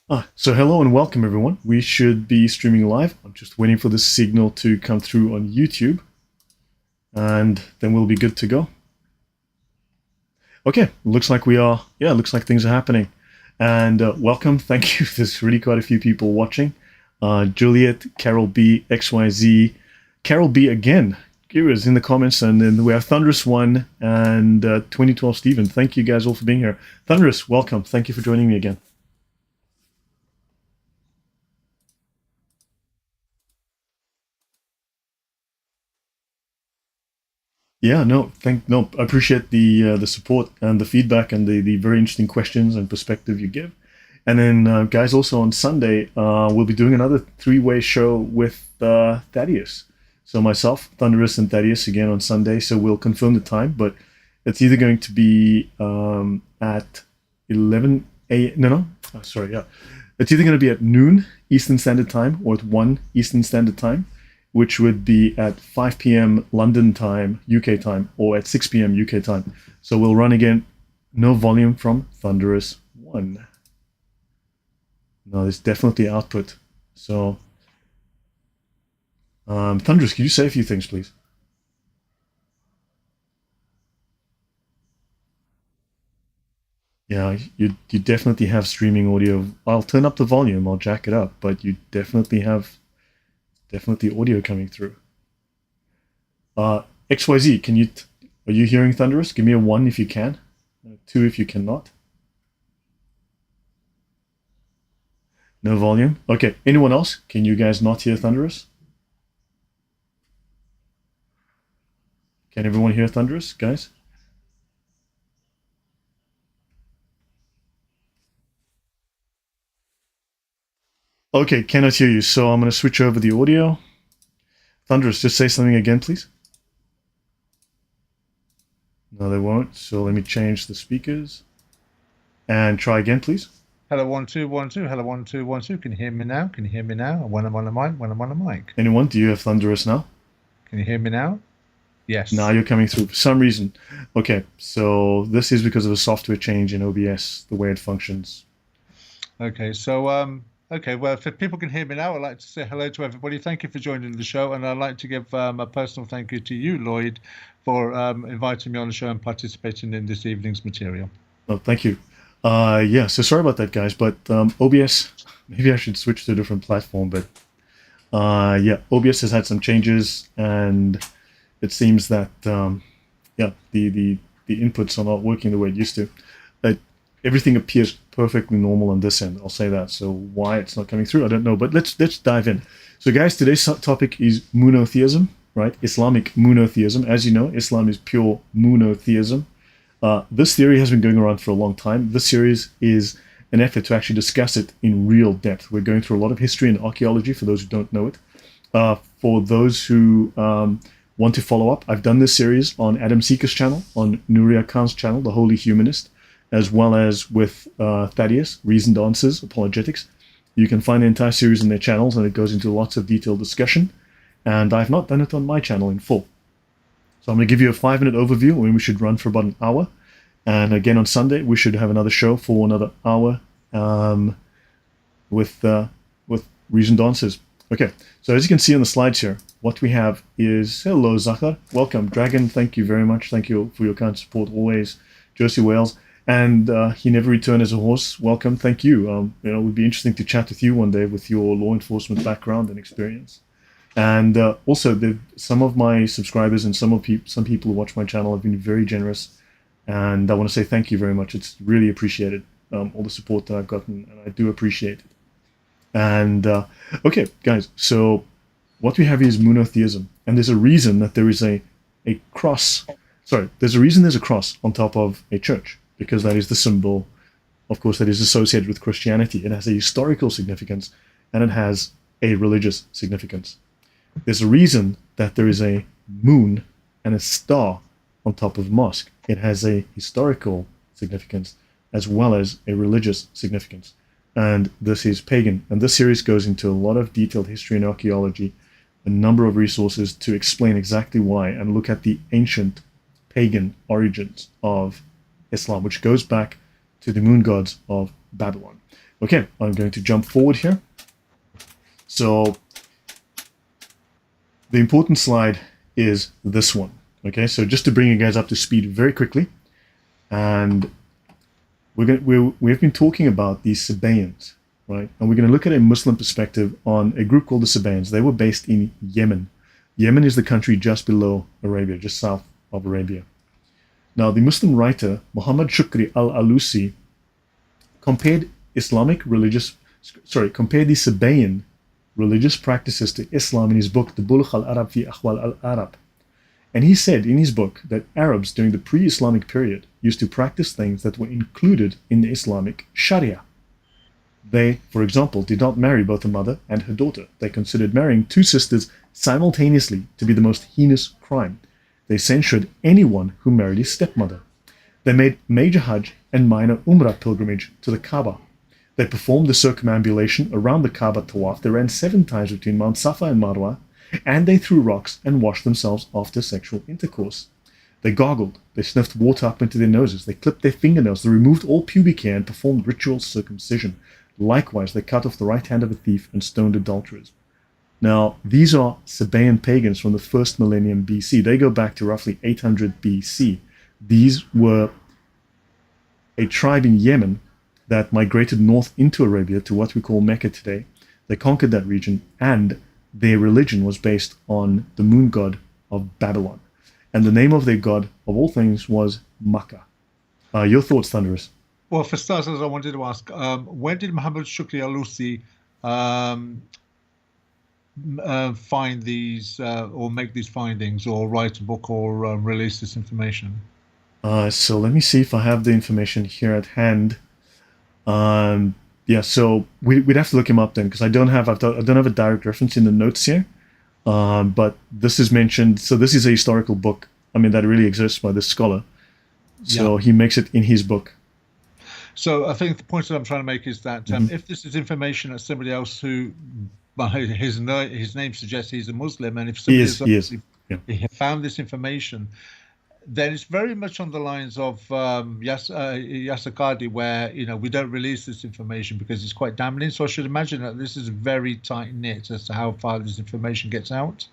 So hello and welcome everyone. We should be streaming live. I'm just waiting for the signal to come through on YouTube and then we'll be good to go. Okay, looks like we are, looks like things are happening. And welcome, thank you. There's really quite a few people watching. Juliet, Carol B, XYZ, Carol B again. Here is in the comments, and then we have Thunderous One and 2012 Stephen. Thank you guys all for being here. Thunderous, welcome. Thank you for joining me again. Yeah, no, I appreciate the support and the feedback and the very interesting questions and perspective you give. And then, guys, also on Sunday, we'll be doing another three-way show with Thaddeus. So myself, Thunderous, and Thaddeus again on Sunday. So we'll confirm the time, but it's either going to be at 11 a. No, sorry, yeah. It's either going to be at noon Eastern Standard Time or at 1 Eastern Standard Time, which would be at 5 p.m. London time, UK time, or at 6 p.m. UK time. So we'll run again. No volume from Thunderous One. No, there's definitely output. So, Thunderous, could you say a few things, please? Yeah, you definitely have streaming audio. I'll turn up the volume. I'll jack it up, but you definitely have audio coming through. XYZ, are you hearing Thunderous? Give me a 1 if you can, 2 if you cannot. No volume. Okay, anyone else? Can you guys not hear Thunderous? Can everyone hear Thunderous, guys? Okay, cannot hear you, so I'm going to switch over the audio. Thunderous, just say something again, please. No, they won't, so let me change the speakers. And try again, please. Hello, 1 2 1 2. Hello, 1 2 1 2. Can you hear me now? Can you hear me now? When I'm on a mic, when I'm on a mic. Anyone? Do you have Thunderous now? Can you hear me now? Yes. Now you're coming through for some reason. Okay, so this is because of a software change in OBS, the way it functions. Okay, so okay, well, if people can hear me now, I'd like to say hello to everybody. Thank you for joining the show, and I'd like to give a personal thank you to you, Lloyd, for inviting me on the show and participating in this evening's material. Oh, thank you. Yeah, so sorry about that, guys, but OBS, maybe I should switch to a different platform, but yeah, OBS has had some changes, and it seems that yeah, the inputs are not working the way it used to. Everything appears perfectly normal on this end. I'll say that. So why it's not coming through, I don't know. But let's dive in. So guys, today's topic is moonotheism, right? Islamic moonotheism. As you know, Islam is pure moonotheism. This theory has been going around for a long time. This series is an effort to actually discuss it in real depth. We're going through a lot of history and archaeology for those who don't know it. For those who want to follow up, I've done this series on Adam Seeker's channel, on Nuria Khan's channel, The Holy Humanist, as well as with Thaddeus, Reasoned Answers, Apologetics. You can find the entire series in their channels, and it goes into lots of detailed discussion. And I've not done it on my channel in full. So I'm going to give you a 5-minute overview, and we should run for about an hour. And again, on Sunday, we should have another show for another hour with Reasoned Answers. Okay, so as you can see on the slides here, what we have is, hello, Zachar, welcome. Dragon, thank you very much. Thank you for your kind support always. Josie Wales. And he never returned as a horse. Welcome, thank you. You know, it would be interesting to chat with you one day with your law enforcement background and experience. And also, some of my subscribers and some people who watch my channel have been very generous, and I want to say thank you very much. It's really appreciated, all the support that I've gotten, and I do appreciate it. And okay, guys, so what we have is moonotheism, and there's a reason that there is a cross. Sorry, there's a reason there's a cross on top of a church, because that is the symbol, of course, that is associated with Christianity. It has a historical significance, and it has a religious significance. There's a reason that there is a moon and a star on top of a mosque. It has a historical significance as well as a religious significance. And this is pagan. And this series goes into a lot of detailed history and archaeology, a number of resources to explain exactly why, and look at the ancient pagan origins of Islam, which goes back to the moon gods of Babylon. Okay, I'm going to jump forward here. So the important slide is this one. Okay, so just to bring you guys up to speed very quickly, and we've been talking about these sabayans, right? And we're going to look at a Muslim perspective on a group called the Sabayans. They were based in Yemen. Yemen is the country just below Arabia, just south of Arabia. Now, the Muslim writer Muhammad Shukri al-Alusi compared the Sabayan religious practices to Islam in his book, The Bulugh al-Arab fi Ahwal al-Arab. And he said in his book that Arabs during the pre-Islamic period used to practice things that were included in the Islamic Sharia. They, for example, did not marry both a mother and her daughter. They considered marrying two sisters simultaneously to be the most heinous crime. They censured anyone who married his stepmother. They made major Hajj and minor Umrah pilgrimage to the Kaaba. They performed the circumambulation around the Kaaba Tawaf. They ran 7 times between Mount Safa and Marwa, and they threw rocks and washed themselves after sexual intercourse. They gargled, they sniffed water up into their noses, they clipped their fingernails, they removed all pubic hair and performed ritual circumcision. Likewise, they cut off the right hand of a thief and stoned adulterers. Now, these are Sabaean pagans from the 1st millennium BC. They go back to roughly 800 BC. These were a tribe in Yemen that migrated north into Arabia to what we call Mecca today. They conquered that region, and their religion was based on the moon god of Babylon. And the name of their god, of all things, was Mecca. Your thoughts, Thunderous? Well, for starters, I wanted to ask, when did Muhammad Shukri al-Alusi find these, or make these findings, or write a book, or release this information? So let me see if I have the information here at hand. Yeah, so we'd have to look him up then, because I don't have a direct reference in the notes here. But this is mentioned. So this is a historical book. I mean, that really exists by this scholar. So he makes it in his book. So I think the point that I'm trying to make is that if this is information that somebody else who, well, his name suggests he's a Muslim, and if somebody he found this information, then it's very much on the lines of Yasakadi, where we don't release this information because it's quite damning. So I should imagine that this is very tight knit as to how far this information gets out.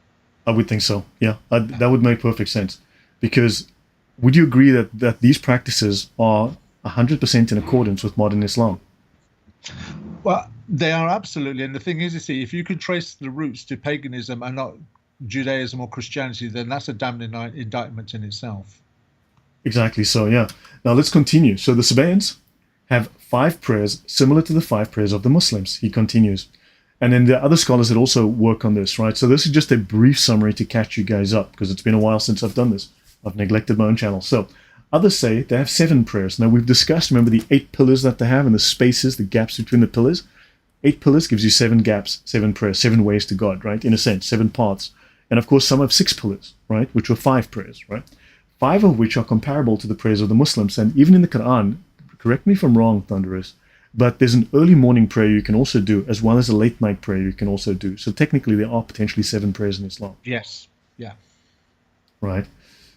I would think so. Yeah, that would make perfect sense. Because would you agree that these practices are 100% in accordance with modern Islam? Well, they are absolutely. And the thing is, you see, if you could trace the roots to paganism and not Judaism or Christianity, then that's a damning indictment in itself. Exactly so, yeah. Now let's continue. So the Sabaeans have 5 prayers similar to the 5 prayers of the Muslims, he continues. And then there are other scholars that also work on this, right? So this is just a brief summary to catch you guys up, because it's been a while since I've done this. I've neglected my own channel. So others say they have 7 prayers. Now we've discussed, remember, the 8 pillars that they have and the spaces, the gaps between the pillars. 8 pillars gives you 7 gaps, 7 prayers, 7 ways to God, right? In a sense, 7 paths. And of course, some have 6 pillars, right? Which were 5 prayers, right? 5 of which are comparable to the prayers of the Muslims. And even in the Quran, correct me if I'm wrong, Thunderous, but there's an early morning prayer you can also do, as well as a late night prayer you can also do. So technically, there are potentially 7 prayers in Islam. Yes. Yeah. Right.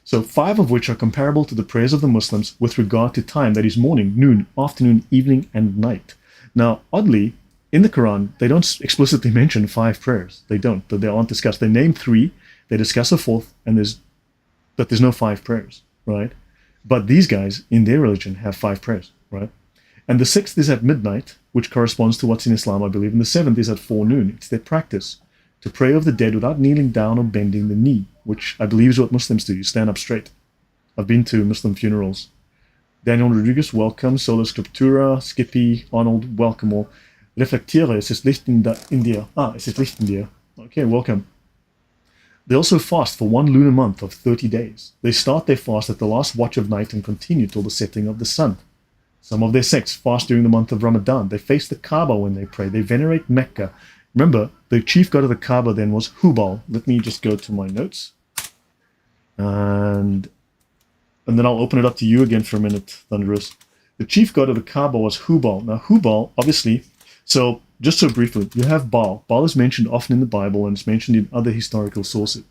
So 5 of which are comparable to the prayers of the Muslims with regard to time, that is morning, noon, afternoon, evening, and night. Now, oddly, in the Quran, they don't explicitly mention 5 prayers. They don't. They aren't discussed. They name 3, they discuss a 4th, and there's no 5 prayers, right? But these guys, in their religion, have 5 prayers, right? And the 6th is at midnight, which corresponds to what's in Islam, I believe. And the 7th is at forenoon. It's their practice to pray of the dead without kneeling down or bending the knee, which I believe is what Muslims do. You stand up straight. I've been to Muslim funerals. Daniel Rodriguez, welcome. Sola Scriptura, Skippy, Arnold, welcome all. Reflectiere, es ist Licht in dir. Es ist Licht in dir. Okay, welcome. They also fast for 1 lunar month of 30 days. They start their fast at the last watch of night and continue till the setting of the sun. Some of their sects fast during the month of Ramadan. They face the Kaaba when they pray. They venerate Mecca. Remember, the chief god of the Kaaba then was Hubal. Let me just go to my notes. And then I'll open it up to you again for a minute, Thunderous. The chief god of the Kaaba was Hubal. Now, Hubal, obviously, so just so briefly, you have Baal. Baal is mentioned often in the Bible, and it's mentioned in other historical sources.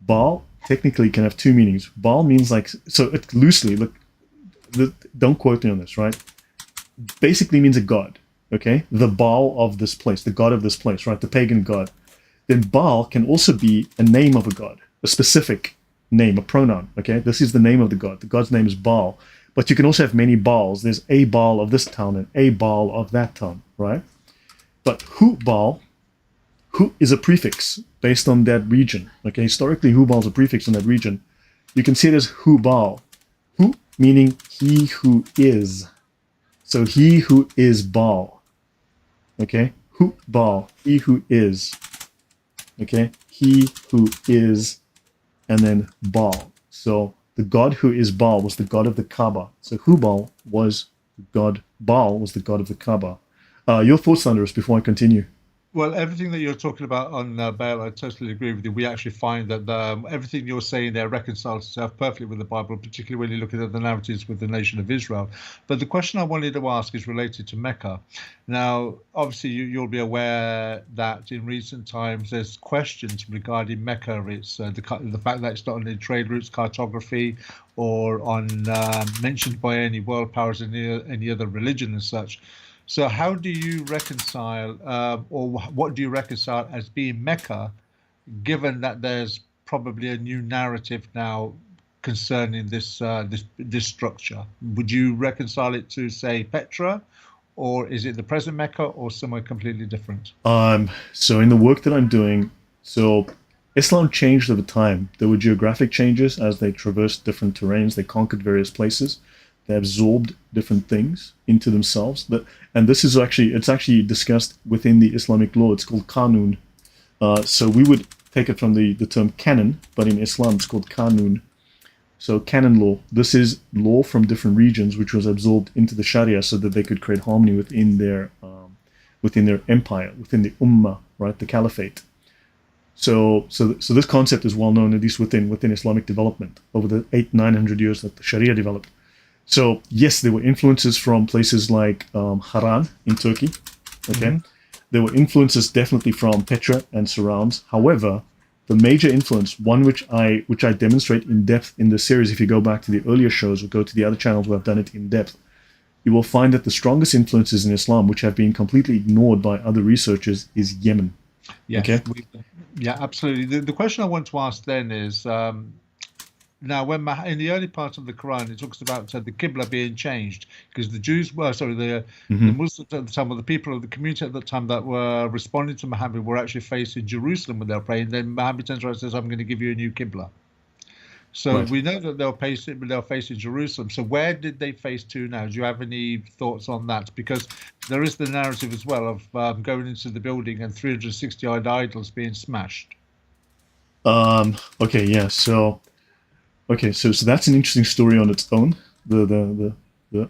Baal technically can have 2 meanings. Baal means so it loosely, look, don't quote me on this, right? Basically means a god. okay, the Baal of this place, the god of this place, right, the pagan god, then Baal can also be a name of a god, a specific name, a pronoun, okay? This is the name of the god. The god's name is Baal. But you can also have many Baals. There's a Baal of this town and a Baal of that town, right? But Hubal, Hu is a prefix based on that region, okay? Historically, Hubal is a prefix in that region. You can see it as Hubal. Hu meaning he who is. So he who is Baal, okay? Hubal, he who is, okay? He who is, and then Baal. So the god who is Baal was the god of the Kaaba. So Hubal was the god, Baal was the god of the Kaaba. Your thoughts, Thunderous, before I continue? Well, everything that you're talking about on Baal, I totally agree with you. We actually find that everything you're saying there reconciles itself perfectly with the Bible, particularly when you're looking at the narratives with the nation of Israel. But the question I wanted to ask is related to Mecca. Now, obviously, you'll be aware that in recent times there's questions regarding Mecca. It's the fact that it's not on the trade routes, cartography, or on mentioned by any world powers in any other religion and such. So how do you reconcile, or what do you reconcile as being Mecca, given that there's probably a new narrative now concerning this structure? Would you reconcile it to, say, Petra, or is it the present Mecca, or somewhere completely different? So in the work that I'm doing, so Islam changed over time. There were geographic changes as they traversed different terrains. They conquered various places. They absorbed different things into themselves. And this is it's actually discussed within the Islamic law. It's called Qanun. So we would take it from the term canon, but in Islam it's called Qanun. So canon law. This is law from different regions which was absorbed into the Sharia so that they could create harmony within their empire, within the Ummah, right, the Caliphate. So this concept is well known, at least within Islamic development over the 800-900 years that the Sharia developed. So yes, there were influences from places like Haran in Turkey. Okay, there were influences definitely from Petra and surrounds. However, the major influence, one which I demonstrate in depth in this series, if you go back to the earlier shows or go to the other channels where I've done it in depth, you will find that the strongest influences in Islam, which have been completely ignored by other researchers, is Yemen. Yes, okay? Yeah, absolutely. The question I want to ask then is. Now, when in the early part of the Quran, it talks about the Qibla being changed because the Jews were, the Muslims at the time, or the people of the community at the time that were responding to Muhammad were actually facing Jerusalem when they were praying. Then Muhammad turns around and says, "I'm going to give you a new Qibla." So we know that they're facing Jerusalem. So where did they face to now? Do you have any thoughts on that? Because there is the narrative as well of going into the building and 360 odd idols being smashed. Okay, yeah. So that's an interesting story on its own. The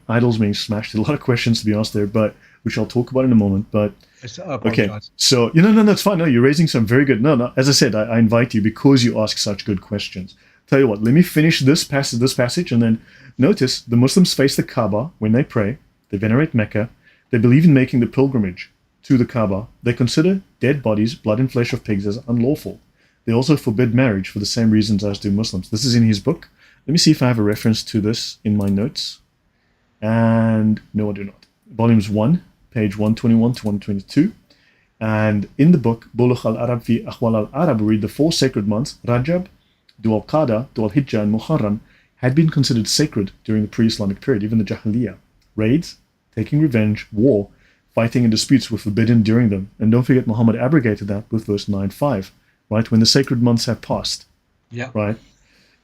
idols being smashed. There's a lot of questions to be asked there, but which I'll talk about in a moment. But okay, so no, it's fine. No, you're raising some very good. No. As I said, I invite you because you ask such good questions. Tell you what, let me finish this passage, and then notice the Muslims face the Kaaba when they pray. They venerate Mecca. They believe in making the pilgrimage to the Kaaba. They consider dead bodies, blood and flesh of pigs as unlawful. They also forbid marriage for the same reasons as do Muslims. This is in his book. Let me see if I have a reference to this in my notes. And no, I do not. Volumes 1, page 121 to 122. And in the book, Bulugh al-Arab fi Ahwal al-Arab, read the 4 sacred months, Rajab, Dhu al-Qada, Dhu al-Hijjah, and Muharram, had been considered sacred during the pre-Islamic period, even the Jahiliyyah. Raids, taking revenge, war, fighting and disputes were forbidden during them. And don't forget, Muhammad abrogated that with verse 9:5. Right, when the sacred months have passed. Yeah. Right.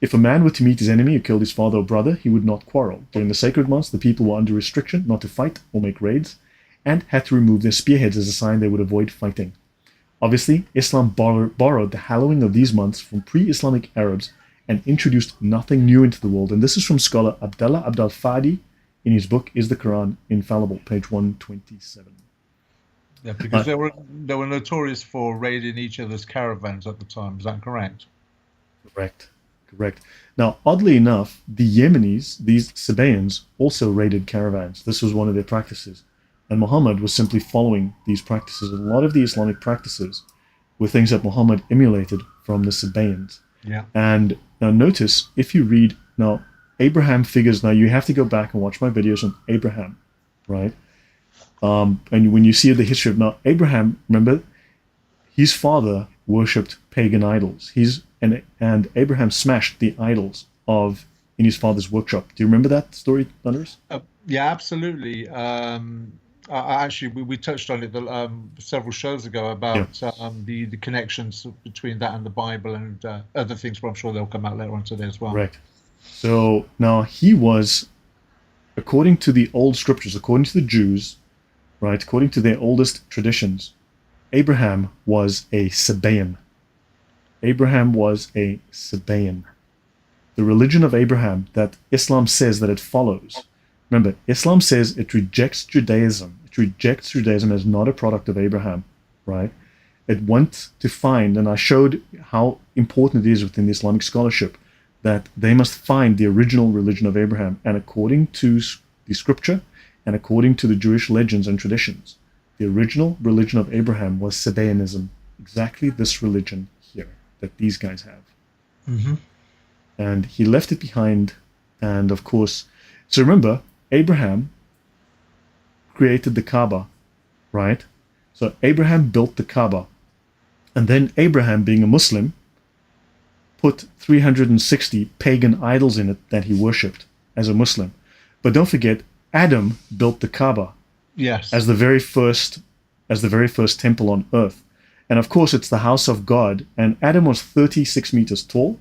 If a man were to meet his enemy or killed his father or brother, he would not quarrel. During the sacred months, the people were under restriction not to fight or make raids, and had to remove their spearheads as a sign they would avoid fighting. Obviously, Islam borrowed the hallowing of these months from pre-Islamic Arabs and introduced nothing new into the world. And this is from scholar Abdallah Abdal Fadi in his book Is the Quran Infallible, page 127. Yeah, because they were notorious for raiding each other's caravans at the time. Is that correct? Correct. Now, oddly enough, the Yemenis, these sabayans, also raided caravans. This was one of their practices. And Muhammad was simply following these practices. A lot of the Islamic practices were things that Muhammad emulated from the sabayans. Yeah. And now notice, if you read, now, Abraham figures, now you have to go back and watch my videos on Abraham, right? And when you see the history of now Abraham, remember his father worshipped pagan idols. And Abraham smashed the idols of in his father's workshop. Do you remember that story, Thunderous? Yeah, absolutely. Actually, we touched on it several shows ago Yeah. about the connections between that and the Bible and other things, but I'm sure they'll come out later on today as well. Right. So now he was, according to the old scriptures, according to the Jews, right, according to their oldest traditions, Abraham was a sabayan. Abraham was a sabayan. The religion of Abraham that Islam says that it follows. Remember, Islam says it rejects Judaism. It rejects Judaism as not a product of Abraham, right? It wants to find, and I showed how important it is within the Islamic scholarship, that they must find the original religion of Abraham. And according to the scripture and according to the Jewish legends and traditions, the original religion of Abraham was Sabaeanism, exactly this religion here that these guys have. Mm-hmm. And he left it behind. And of course, so remember, Abraham created the Kaaba, right? So Abraham built the Kaaba. And then Abraham, being a Muslim, put 360 pagan idols in it that he worshipped as a Muslim. But don't forget, Adam built the Kaaba. Yes. As the very first temple on earth. And of course, it's the house of God. And Adam was 36 meters tall.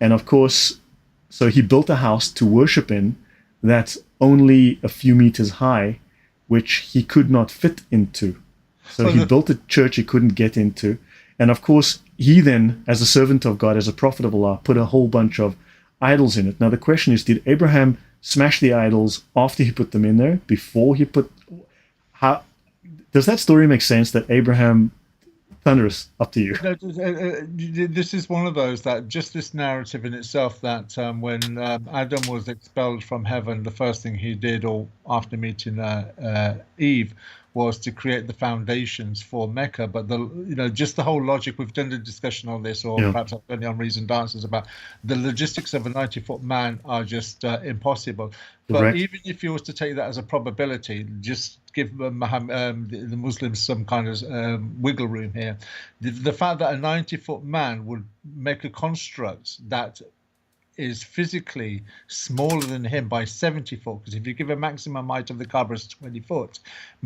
And of course, so he built a house to worship in that's only a few meters high, which he could not fit into. So he built a church he couldn't get into. And of course, he then, as a servant of God, as a prophet of Allah, put a whole bunch of idols in it. Now the question is, did Abraham smash the idols after he put them in there? Before he put... How does that story make sense that Abraham... Thunderous, up to you. This is one of those that just this narrative in itself that when Adam was expelled from heaven, the first thing he did, or after meeting Eve, was to create the foundations for Mecca. But just the whole logic, we've done the discussion on this, or perhaps I've done the Unreasoned Answers about the logistics of a 90-foot man are just impossible. But Correct. even if you was to take that as a probability, just give the Muslims some kind of wiggle room here. The fact that a 90-foot man would make a construct that is physically smaller than him by 70 foot, because if you give a maximum height of the Kaaba as 20 foot,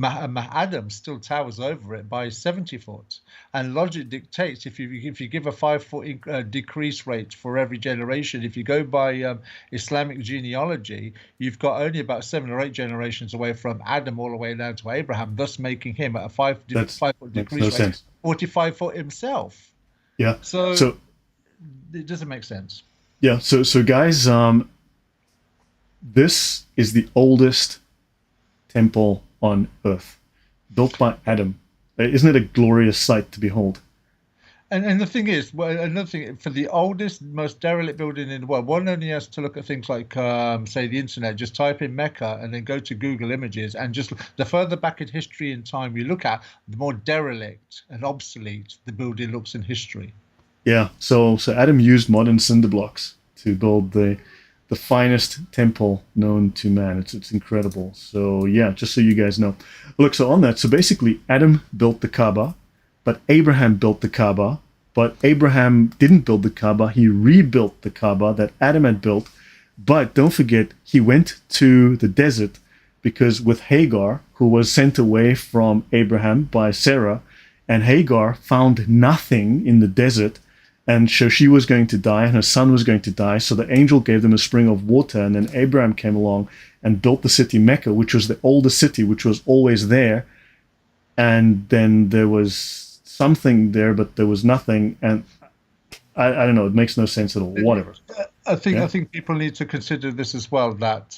Adam still towers over it by 70 foot. And logic dictates if you give a 5 foot decrease rate for every generation, if you go by Islamic genealogy, you've got only about 7 or 8 generations away from Adam all the way down to Abraham, thus making him at a 5 foot decrease rate, 45 foot himself. Yeah. So it doesn't make sense. Yeah, so guys, this is the oldest temple on earth, built by Adam. Isn't it a glorious sight to behold? And the thing is, another thing, for the oldest, most derelict building in the world, one only has to look at things like, say, the internet. Just type in Mecca and then go to Google Images, and just the further back in history and time you look at, the more derelict and obsolete the building looks in history. Yeah, so Adam used modern cinder blocks to build the finest temple known to man. It's incredible. So yeah, just so you guys know. Look, so on that, so basically Adam built the Kaaba, but Abraham built the Kaaba, but Abraham didn't build the Kaaba. He rebuilt the Kaaba that Adam had built. But don't forget, he went to the desert because with Hagar, who was sent away from Abraham by Sarah, and Hagar found nothing in the desert. And so she was going to die, and her son was going to die. So the angel gave them a spring of water, and then Abraham came along and built the city Mecca, which was the oldest city, which was always there. And then there was something there, but there was nothing. And I don't know, it makes no sense at all. Whatever. I think people need to consider this as well, that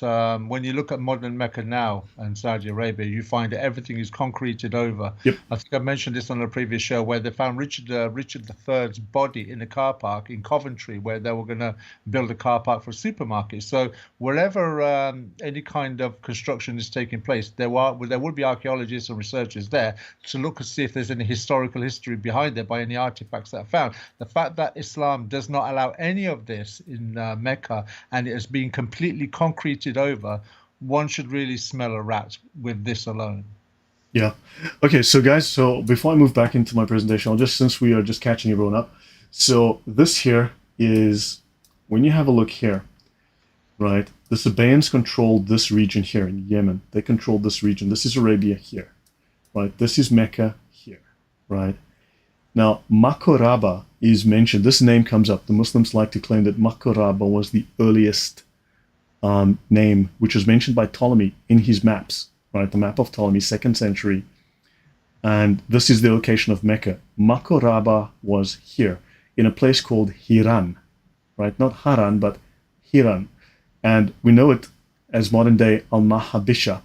when you look at modern Mecca now and Saudi Arabia, you find that everything is concreted over. Yep. I think I mentioned this on a previous show where they found Richard III's body in a car park in Coventry, where they were going to build a car park for a supermarket. So wherever any kind of construction is taking place, there will be archaeologists and researchers there to look and see if there's any historical history behind it by any artifacts that are found. The fact that Islam does not allow any of this in Mecca, and it has been completely concreted over, one should really smell a rat with this alone. Yeah. Okay, so guys, so before I move back into my presentation, since we are just catching everyone up, so this here is, when you have a look here, right, the Sabaeans controlled this region here in Yemen. They controlled this region. This is Arabia here, right? This is Mecca here, right? Now, makoraba is mentioned. This name comes up. The Muslims like to claim that makoraba was the earliest name, which was mentioned by Ptolemy in his maps, right? The map of Ptolemy, 2nd century. And this is the location of Mecca. Makoraba was here in a place called Hiran, right? Not Haran, but Hiran. And we know it as modern day Al-Mahabisha.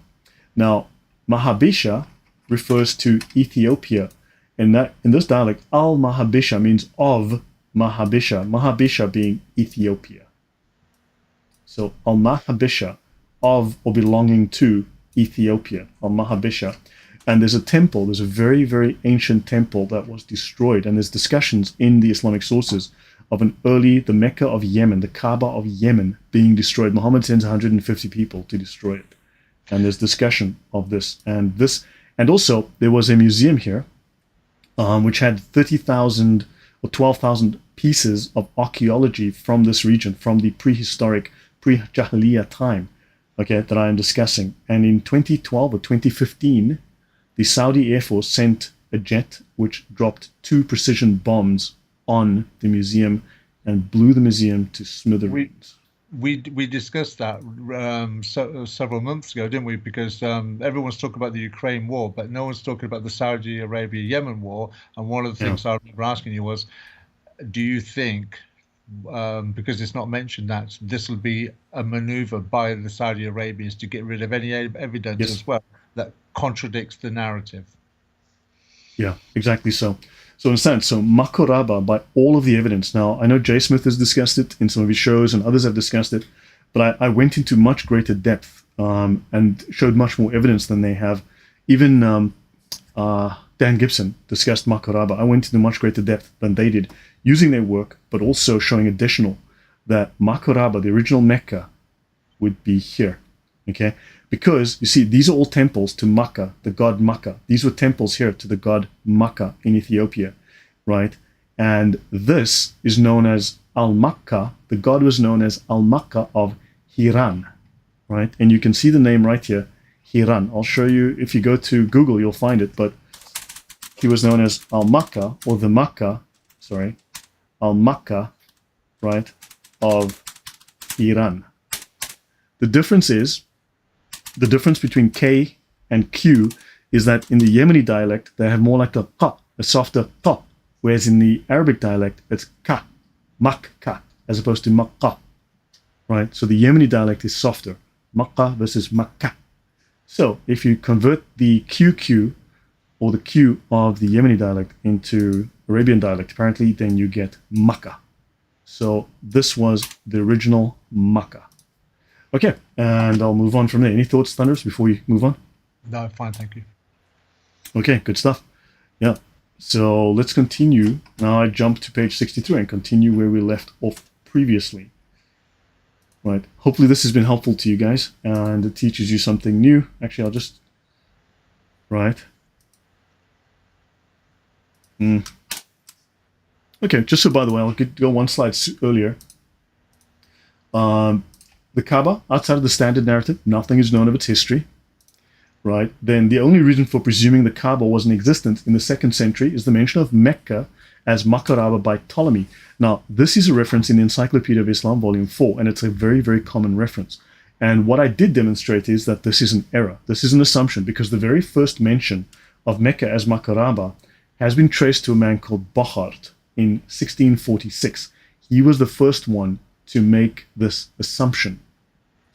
Now, Mahabisha refers to Ethiopia. And that, in this dialect, Al-Mahabisha means of Mahabisha, Mahabisha being Ethiopia. So Al-Mahabisha, of or belonging to Ethiopia, Al-Mahabisha. And there's a temple, there's a very, very ancient temple that was destroyed. And there's discussions in the Islamic sources of the Mecca of Yemen, the Kaaba of Yemen being destroyed. Muhammad sends 150 people to destroy it. And there's discussion of this. And also there was a museum here, which had 30,000 or 12,000 pieces of archaeology from this region, from the prehistoric, pre-Jahiliyyah time, okay, that I am discussing. And in 2012 or 2015, the Saudi Air Force sent a jet which dropped 2 precision bombs on the museum and blew the museum to smithereens. We discussed that several months ago, didn't we? Because everyone's talking about the Ukraine war, but no one's talking about the Saudi Arabia-Yemen war. And one of the things I remember asking you was, do you think, because it's not mentioned, that this will be a maneuver by the Saudi Arabians to get rid of any evidence as well that contradicts the narrative? Yeah, exactly so. So in a sense, so makoraba, by all of the evidence, now I know Jay Smith has discussed it in some of his shows and others have discussed it, but I went into much greater depth and showed much more evidence than they have. Even Dan Gibson discussed makoraba. I went into much greater depth than they did, using their work, but also showing additional that makoraba, the original Mecca, would be here, okay? Because, you see, these are all temples to Makkah, the god Makkah. These were temples here to the god Makkah in Ethiopia, right? And this is known as Al-Makkah. The god was known as Al-Makkah of Hiran, right? And you can see the name right here, Hiran. I'll show you, if you go to Google, you'll find it, but he was known as Al-Makkah, or the Makkah, Al-Makkah, right, of Iran. The difference between K and Q is that in the Yemeni dialect, they have more like a qa, a softer qa, whereas in the Arabic dialect, it's ka, makka, as opposed to makka, right? So the Yemeni dialect is softer, makka versus makka. So if you convert the QQ, or the Q of the Yemeni dialect into Arabian dialect, apparently then you get Makkah. So this was the original Makkah. Okay, and I'll move on from there. Any thoughts, Thunderous, before we move on? No, fine, thank you. Okay, good stuff. Yeah, so let's continue. Now I jump to page 63 and continue where we left off previously. Right, hopefully this has been helpful to you guys, and it teaches you something new. Actually, I'll just... Right. Okay, just so by the way, I'll go one slide earlier. The Kaaba, outside of the standard narrative, nothing is known of its history, right? Then the only reason for presuming the Kaaba was in existence in the 2nd century is the mention of Mecca as makoraba by Ptolemy. Now, this is a reference in the Encyclopaedia of Islam, volume 4, and it's a very, very common reference. And what I did demonstrate is that this is an error. This is an assumption, because the very first mention of Mecca as makoraba has been traced to a man called Bochart in 1646. He was the first one to make this assumption.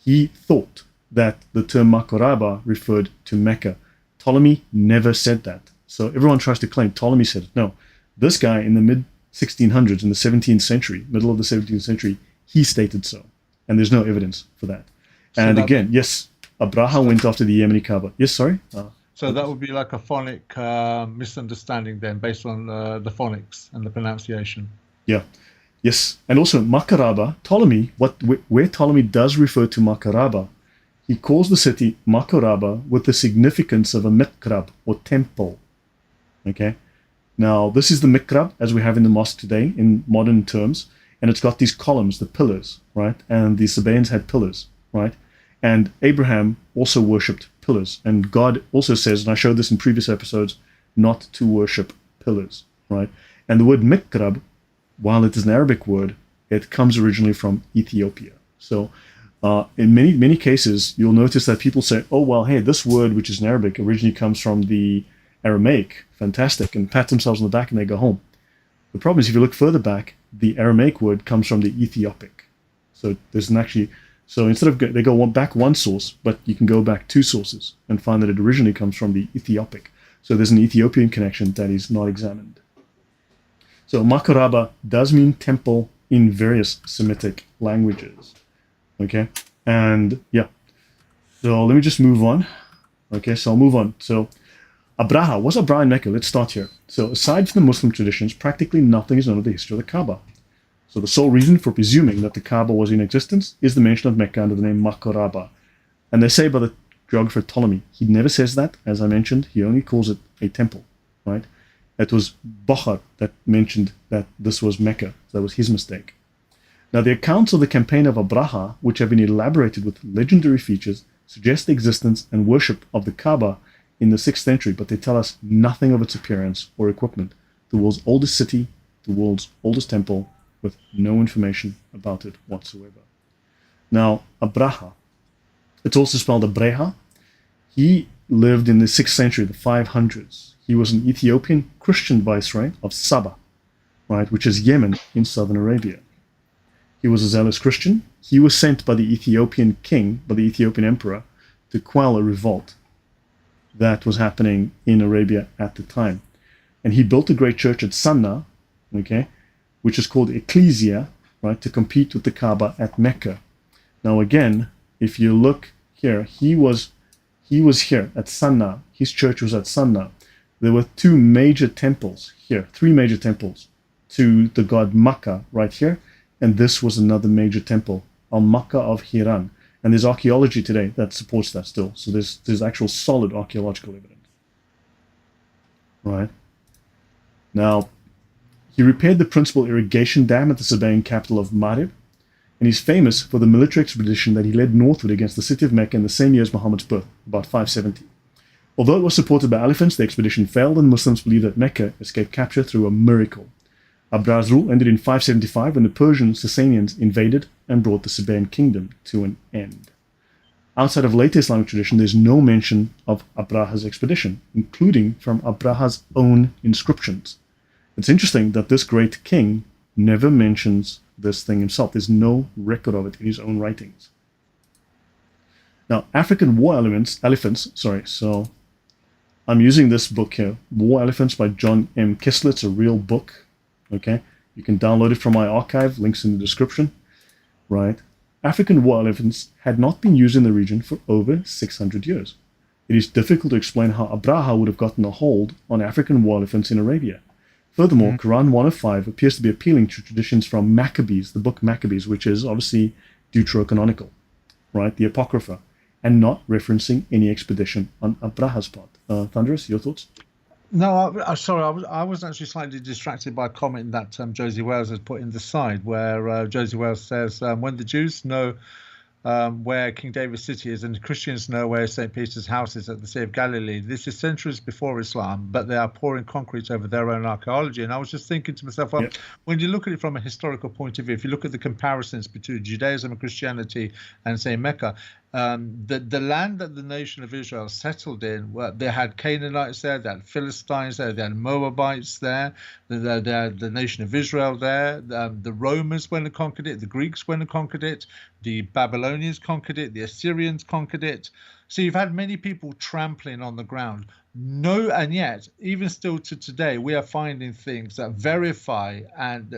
He thought that the term makoraba referred to Mecca. Ptolemy never said that. So everyone tries to claim Ptolemy said it. No, this guy in the mid-1600s, in the 17th century, middle of the 17th century, he stated so. And there's no evidence for that. So and again, yes, Abraha went after the Yemeni Kaaba. Yes, sorry? So that would be like a phonic misunderstanding then, based on the phonics and the pronunciation. Yeah. Yes. And also makoraba, Ptolemy, where Ptolemy does refer to makoraba, He calls the city Makoraba with the significance of a mikrab or temple. Okay, now this is the mikrab as we have in the mosque today in modern terms, and it's got these columns, the pillars, right? And the Sabaeans had pillars, right? And Abraham also worshipped pillars, and God also says, and I showed this in previous episodes, not to worship pillars, right? And the word mikrab, while it is an Arabic word, it comes originally from Ethiopia. So in many cases, you'll notice that people say, oh, well, hey, this word, which is in Arabic, originally comes from the Aramaic. Fantastic. And pat themselves on the back and they go home. The problem is, if you look further back, the Aramaic word comes from the Ethiopic. So there's an actually, so instead of, they go back one source, but you can go back two sources and find that it originally comes from the Ethiopic. So there's an Ethiopian connection that is not examined. So makoraba does mean temple in various Semitic languages. Okay, and yeah, so let me just move on. Okay, so I'll move on. So Abraha, what's Abraha in Mecca? Let's start here. So aside from the Muslim traditions, practically nothing is known of the history of the Kaaba. So the sole reason for presuming that the Kaaba was in existence is the mention of Mecca under the name makoraba. And they say by the geographer Ptolemy, he never says that, as I mentioned, he only calls it a temple, right? It was Bokhar that mentioned that this was Mecca. So that was his mistake. Now, the accounts of the campaign of Abraha, which have been elaborated with legendary features, suggest the existence and worship of the Kaaba in the 6th century, but they tell us nothing of its appearance or equipment. The world's oldest city, the world's oldest temple, with no information about it whatsoever. Now, Abraha, it's also spelled Abreha. He lived in the 6th century, the 500s. He was an Ethiopian Christian viceroy of Saba, right, which is Yemen in southern Arabia. He was a zealous Christian. He was sent by the Ethiopian king, by the Ethiopian emperor, to quell a revolt that was happening in Arabia at the time. And he built a great church at Sanna, okay, which is called Ecclesia, right, to compete with the Kaaba at Mecca. Now again, if you look here, he was here at Sanna. His church was at Sanna. There were two major temples here, three major temples to the god Makkah right here. And this was another major temple, Al-Makkah of Hiran. And there's archaeology today that supports that still. So there's actual solid archaeological evidence. Right. Now, he repaired the principal irrigation dam at the Sabaean capital of Marib. And he's famous for the military expedition that he led northward against the city of Mecca in the same year as Muhammad's birth, about 570. Although it was supported by elephants, the expedition failed, and Muslims believe that Mecca escaped capture through a miracle. Abraha's rule ended in 575 when the Persian Sasanians invaded and brought the Sabaean kingdom to an end. Outside of later Islamic tradition, there's no mention of Abraha's expedition, including from Abraha's own inscriptions. It's interesting that this great king never mentions this thing himself. There's no record of it in his own writings. Now, African war elephants, so I'm using this book here, War Elephants by John M. Kessler. It's a real book, okay? You can download it from my archive, links in the description, right? African war elephants had not been used in the region for over 600 years. It is difficult to explain how Abraha would have gotten a hold on African war elephants in Arabia. Furthermore, Quran 105 appears to be appealing to traditions from Maccabees, the book Maccabees, which is obviously deuterocanonical, right? The Apocrypha, and not referencing any expedition on Abraha's part. Thunderous, your thoughts? No, sorry, I was actually slightly distracted by a comment that Josie Wales has put in the side, where Josie Wales says, when the Jews know where King David's city is, and the Christians know where St. Peter's house is at the Sea of Galilee. This is centuries before Islam, but they are pouring concrete over their own archaeology. And I was just thinking to myself, well, when you look at it from a historical point of view, if you look at the comparisons between Judaism and Christianity and, say, Mecca, the land that the nation of Israel settled in, well, they had Canaanites there, they had Philistines there, they had Moabites there, they had the nation of Israel there, the Romans went and conquered it, the Greeks went and conquered it, the Babylonians conquered it, the Assyrians conquered it. So you've had many people trampling on the ground. No, and yet, even still to today, we are finding things that verify and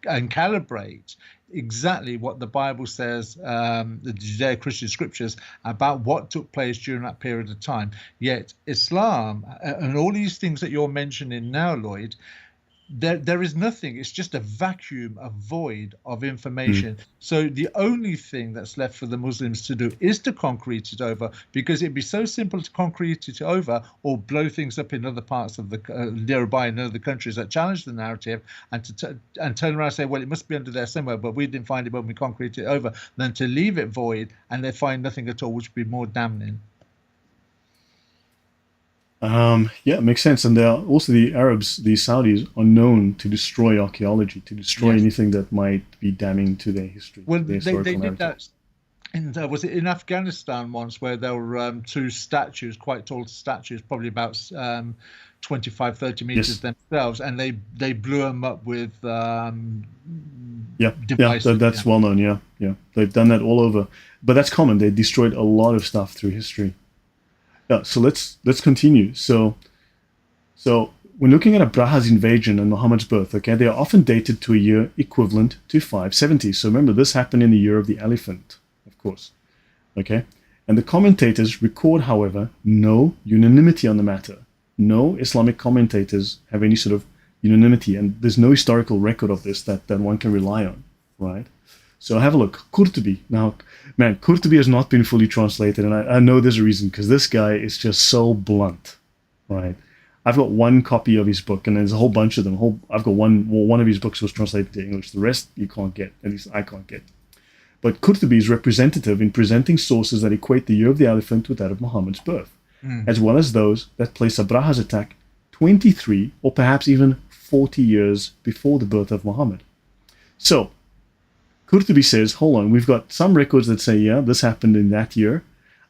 calibrate exactly what the Bible says, the Judeo-Christian scriptures, about what took place during that period of time. Yet Islam and all these things that you're mentioning now, Lloyd, there is nothing. It's just a vacuum, a void of information. So the only thing that's left for the Muslims to do is to concrete it over, because it'd be so simple to concrete it over or blow things up in other parts of the nearby in other countries that challenge the narrative, and and turn around and say, well, it must be under there somewhere, but we didn't find it when we concrete it over, than to leave it void and they find nothing at all, which would be more damning. Yeah, it makes sense. And there are also the Arabs, the Saudis, are known to destroy archaeology, to destroy anything that might be damning to their history. Well, their they did that. And was it in Afghanistan once, where there were two statues, quite tall statues, probably about 25, 30 meters themselves, and they blew them up with devices. That's well known. Yeah, they've done that all over, but that's common. They destroyed a lot of stuff through history. Yeah, so let's continue. So when looking at Abraha's invasion and Muhammad's birth, okay, they are often dated to a year equivalent to 570. So remember, this happened in the year of the elephant, of course. Okay, and the commentators record, however, no unanimity on the matter. No Islamic commentators have any sort of unanimity, and there's no historical record of this that one can rely on, right? So have a look. Qurtubi. Now, man, Qurtubi has not been fully translated, and I know there's a reason, because this guy is just so blunt, right? I've got one copy of his book, and there's a whole bunch of them. I've got one of his books was translated to English. The rest you can't get, at least I can't get. But Qurtubi is representative in presenting sources that equate the year of the elephant with that of Muhammad's birth, as well as those that place Abraha's attack 23 or perhaps even 40 years before the birth of Muhammad. So, Qurtubi says, hold on, we've got some records that say, yeah, this happened in that year.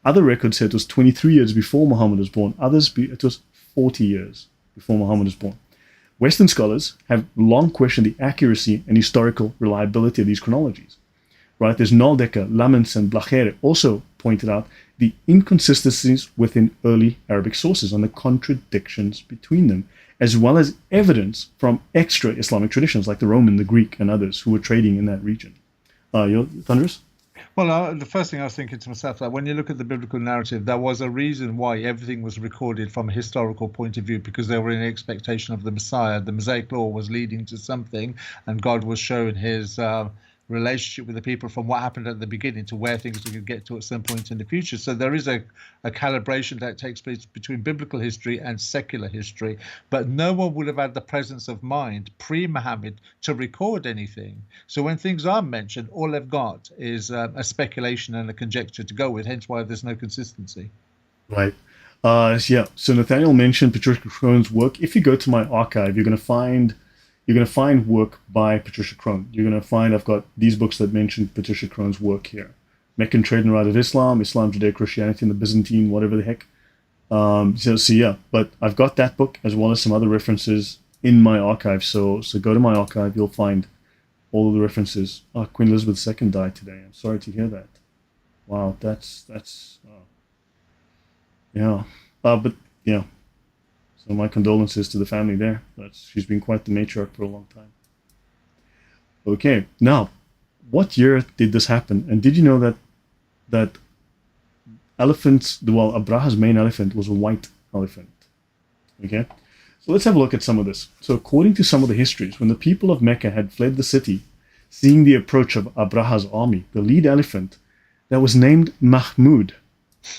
Other records say it was 23 years before Muhammad was born. Others, it was 40 years before Muhammad was born. Western scholars have long questioned the accuracy and historical reliability of these chronologies. Right? There's Naldecker, Lamens, and Blachere also pointed out the inconsistencies within early Arabic sources and the contradictions between them, as well as evidence from extra Islamic traditions like the Roman, the Greek, and others who were trading in that region. Thunderous? Well, the first thing I was thinking to myself, that when you look at the biblical narrative, there was a reason why everything was recorded from a historical point of view, because they were in expectation of the Messiah. The Mosaic law was leading to something, and God was showing his relationship with the people from what happened at the beginning to where things are going to get to at some point in the future. So there is a calibration that takes place between biblical history and secular history, but no one would have had the presence of mind pre-Muhammad to record anything. So when things are mentioned, all they've got is a speculation and a conjecture to go with, hence why there's no consistency. Right. Yeah. So Nathaniel mentioned Patricia Crone's work. If you go to my archive, you're going to find work by Patricia Crone. You're going to find I've got these books that mention Patricia Crone's work here. Meccan Trade and Rite of Islam, Islam, Judeo-Christianity, and the Byzantine, whatever the heck. So yeah, but I've got that book as well as some other references in my archive. So go to my archive, you'll find all of the references. Oh, Queen Elizabeth II died today. I'm sorry to hear that. Wow, that's yeah. But yeah. So my condolences to the family there. She's been quite the matriarch for a long time. Okay, now, what year did this happen? And did you know that Abraha's main elephant was a white elephant? Okay, so let's have a look at some of this. So according to some of the histories, when the people of Mecca had fled the city, seeing the approach of Abraha's army, the lead elephant that was named Mahmoud.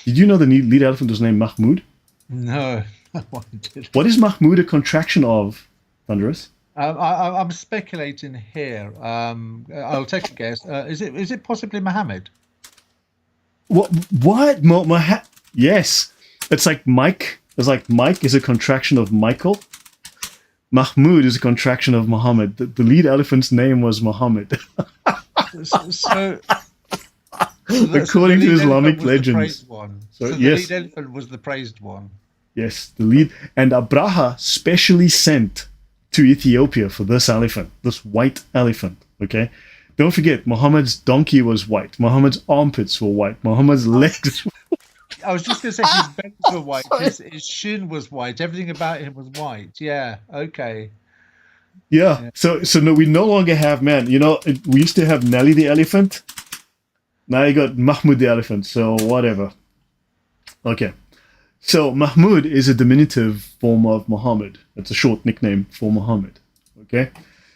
Did you know the lead elephant was named Mahmoud? No. What is Mahmoud a contraction of, Thunderous? I'm speculating here. I'll take a guess. Is it possibly Mohammed? What? Yes. It's like Mike. It's like Mike is a contraction of Michael. Mahmoud is a contraction of Muhammad. The lead elephant's name was Muhammad. so according to Islamic legends. So the lead elephant was the praised one. Yes, the lead. And Abraha specially sent to Ethiopia for this elephant, this white elephant, okay? Don't forget, Muhammad's donkey was white. Muhammad's armpits were white. Muhammad's legs were white. I was just going to say his belly were white. His shin was white. Everything about him was white. Yeah, okay. Yeah. So no, we no longer have, man, we used to have Nelly the elephant. Now you got Mahmoud the elephant, so whatever. Okay. So Mahmoud is a diminutive form of Muhammad. It's a short nickname for Muhammad. Okay,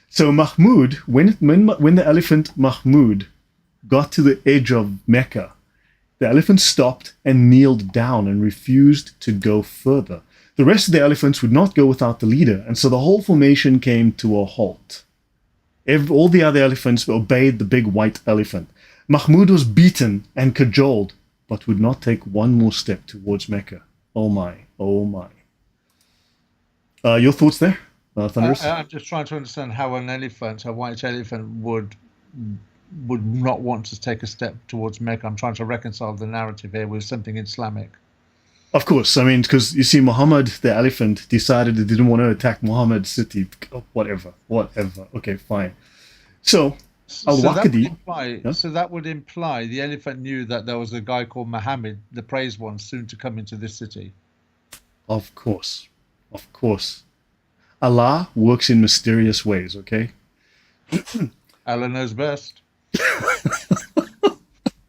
so Mahmoud, when the elephant Mahmoud got to the edge of Mecca, the elephant stopped and kneeled down and refused to go further. The rest of the elephants would not go without the leader, and so the whole formation came to a halt. All the other elephants obeyed the big white elephant. Mahmoud was beaten and cajoled, but would not take one more step towards Mecca. Oh my, oh my. Your thoughts there, Thunderous? I'm just trying to understand how an elephant, a white elephant, would not want to take a step towards Mecca. I'm trying to reconcile the narrative here with something Islamic. Of course, I mean, because you see, Muhammad the elephant decided he didn't want to attack Muhammad's city. Oh, whatever. Okay, fine. So Al-Waqidi. So that would imply the elephant knew that there was a guy called Muhammad, the praised one, soon to come into this city. Of course. Allah works in mysterious ways, okay? Allah knows best.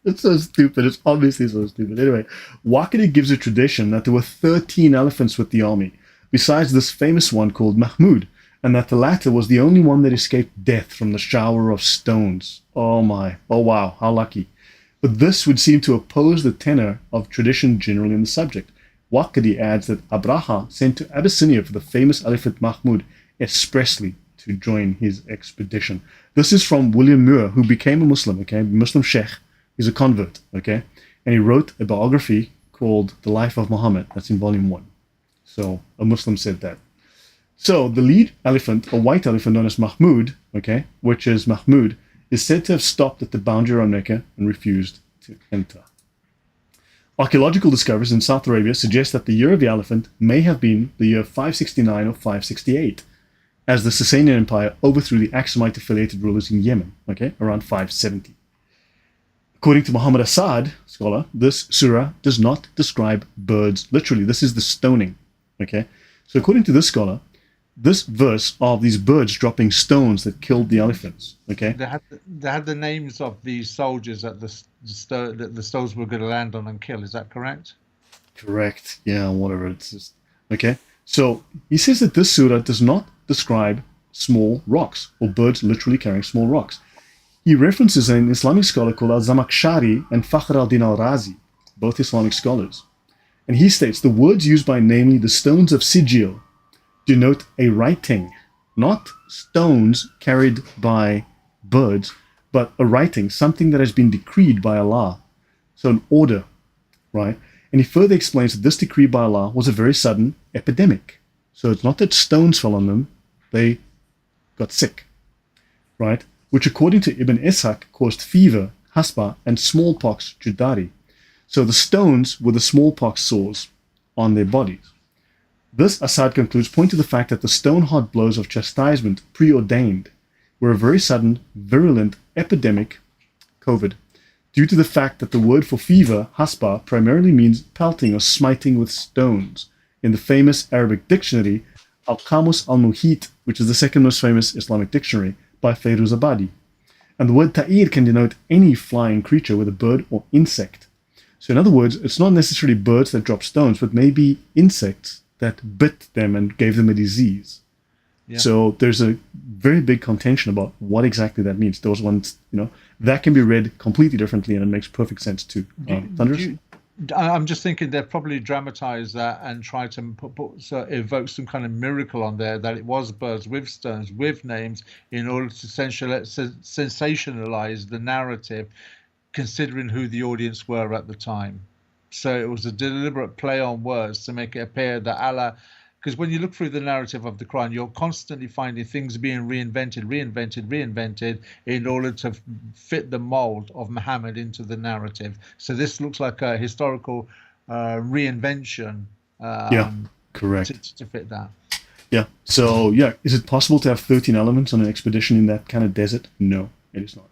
It's so stupid. It's obviously so stupid. Anyway, Waqidi gives a tradition that there were 13 elephants with the army, besides this famous one called Mahmoud, and that the latter was the only one that escaped death from the shower of stones. Oh my. Oh wow. How lucky. But this would seem to oppose the tenor of tradition generally in the subject. Waqidi adds that Abraha sent to Abyssinia for the famous elephant Mahmoud expressly to join his expedition. This is from William Muir, who became a Muslim, okay? Muslim sheikh. He's a convert, okay? And he wrote a biography called The Life of Muhammad. That's in volume 1. So a Muslim said that. So the lead elephant, a white elephant known as Mahmoud, okay, which is Mahmoud, is said to have stopped at the boundary around Mecca and refused to enter. Archaeological discoveries in South Arabia suggest that the year of the elephant may have been the year 569 or 568, as the Sasanian Empire overthrew the Aksumite-affiliated rulers in Yemen, okay, around 570. According to Muhammad Asad, scholar, this surah does not describe birds literally. This is the stoning, okay? So according to this scholar, this verse of these birds dropping stones that killed the elephants, okay? They had the names of the soldiers that the stones were going to land on and kill. Is that correct? Correct. Yeah, whatever. It's just, okay? So he says that this surah does not describe small rocks or birds literally carrying small rocks. He references an Islamic scholar called Al-Zamakhshari and Fakhr al-Din al-Razi, both Islamic scholars. And he states the words used by namely the stones of Sijil denote a writing, not stones carried by birds, but a writing, something that has been decreed by Allah. So an order, right? And he further explains that this decree by Allah was a very sudden epidemic. So it's not that stones fell on them, they got sick, right? Which according to Ibn Ishaq caused fever, hasba, and smallpox, judari. So the stones were the smallpox sores on their bodies. This, Assad concludes, point to the fact that the stone-hard blows of chastisement preordained were a very sudden, virulent epidemic, COVID, due to the fact that the word for fever, hasba, primarily means pelting or smiting with stones. In the famous Arabic dictionary, Al-Qamus al-Muhit, which is the second most famous Islamic dictionary, by Fairuzabadi. And the word ta'ir can denote any flying creature, whether bird or insect. So in other words, it's not necessarily birds that drop stones, but maybe insects that bit them and gave them a disease. Yeah. So there's a very big contention about what exactly that means. Those ones, that can be read completely differently, and it makes perfect sense too. Thunderous? I'm just thinking they've probably dramatized that and tried to evoke some kind of miracle on there, that it was birds with stones, with names, in order to sensationalize the narrative, considering who the audience were at the time. So it was a deliberate play on words to make it appear that Allah, because when you look through the narrative of the Quran, you're constantly finding things being reinvented in order to fit the mold of Muhammad into the narrative. So this looks like a historical reinvention. Correct. To fit that. Yeah. So, is it possible to have 13 elements on an expedition in that kind of desert? No, it is not.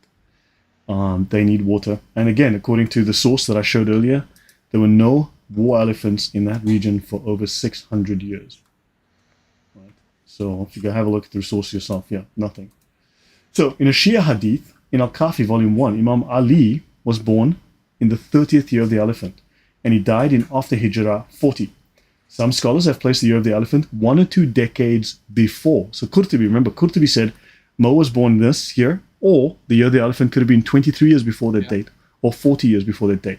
They need water. And again, according to the source that I showed earlier, there were no war elephants in that region for over 600 years. Right? So if you go have a look at the resource yourself, nothing. So in a Shia hadith, in Al-Kafi volume 1, Imam Ali was born in the 30th year of the elephant, and he died in after Hijrah 40. Some scholars have placed the year of the elephant 1 or 2 decades before. So Qurtubi, remember, Qurtubi said Mo was born this year, or the year of the elephant could have been 23 years before that date, or 40 years before that date.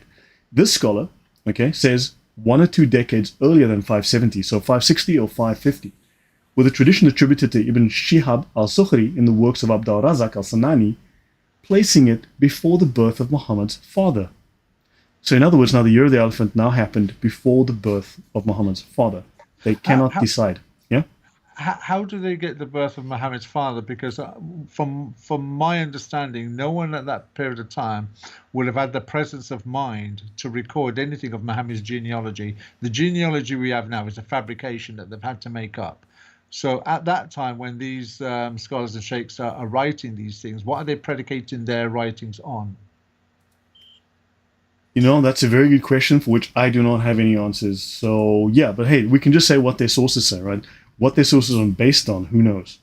This scholar, okay, says 1 or 2 decades earlier than 570, so 560 or 550, with a tradition attributed to Ibn Shihab al-Sukhri in the works of Abd al-Razak al-Sanani, placing it before the birth of Muhammad's father. So in other words, now the year of the elephant now happened before the birth of Muhammad's father. They cannot decide. Yeah? How do they get the birth of Muhammad's father? Because from my understanding, no one at that period of time would have had the presence of mind to record anything of Muhammad's genealogy. The genealogy we have now is a fabrication that they've had to make up. So at that time, when these scholars and sheikhs are writing these things, what are they predicating their writings on? You know, that's a very good question for which I do not have any answers. So, yeah, but hey, we can just say what their sources say, right? What their sources are based on, who knows?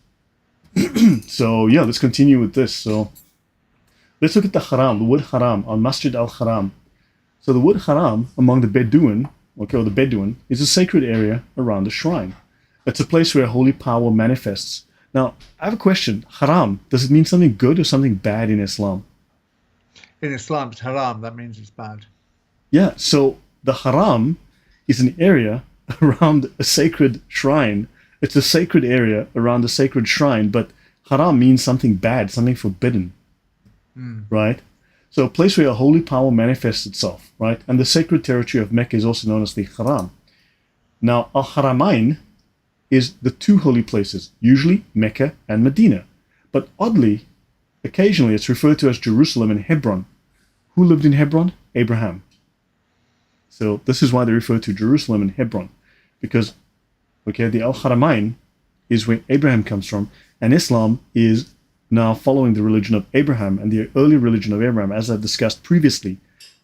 So, yeah, let's continue with this. So, let's look at the haram, the word haram, al-Masjid al-Haram. So, the word haram among the Bedouin, okay, or the Bedouin, is a sacred area around a shrine. It's a place where holy power manifests. Now, I have a question. Haram, does it mean something good or something bad in Islam? In Islam, it's haram. That means it's bad. Yeah, so the haram is an area around a sacred shrine. It's a sacred area around a sacred shrine, but haram means something bad, something forbidden, right? So a place where a holy power manifests itself, right? And the sacred territory of Mecca is also known as the haram. Now, al-Haramain is the 2 holy places, usually Mecca and Medina. But oddly, occasionally it's referred to as Jerusalem and Hebron. Who lived in Hebron? Abraham. So this is why they refer to Jerusalem and Hebron, because, okay, the Al-Haramain is where Abraham comes from, and Islam is now following the religion of Abraham, and the early religion of Abraham, as I've discussed previously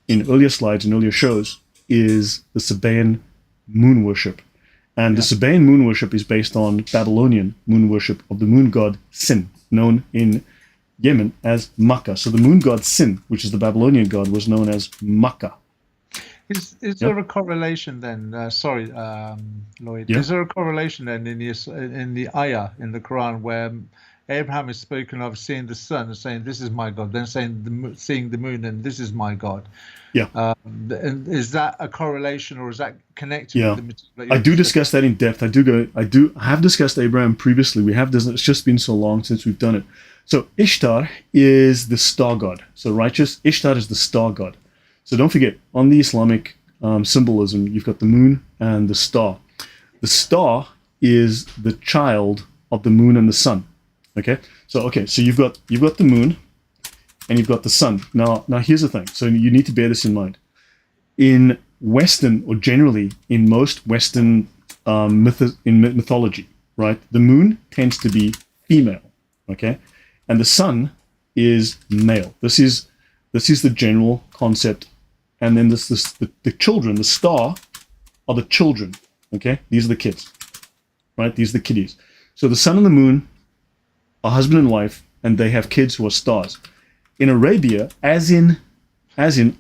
in earlier slides and earlier shows, is the Sabayan moon worship. And the Sabayan moon worship is based on Babylonian moon worship of the moon god Sin, known in Yemen as Makkah. So the moon god Sin, which is the Babylonian god, was known as Makkah. Is there a correlation then? Lloyd. Yeah. Is there a correlation then in the ayah in the Quran where Abraham is spoken of seeing the sun and saying, "This is my God," then saying seeing the moon and "This is my God"? Yeah. And is that a correlation, or is that connected with the material? I do discuss that in depth. I have discussed Abraham previously. We have this. It's just been so long since we've done it. So Ishtar is the star god. So righteous Ishtar is the star god. So don't forget, on the Islamic symbolism, you've got the moon and the star. The star is the child of the moon and the sun. Okay. So you've got the moon and you've got the sun. Now here's the thing. So you need to bear this in mind. In Western, or generally in most Western mythology, right, the moon tends to be female. Okay, and the sun is male. This is the general concept. And then the children, the star, are the children. Okay, these are the kids, right? These are the kiddies. So the sun and the moon are husband and wife, and they have kids who are stars. In Arabia, as in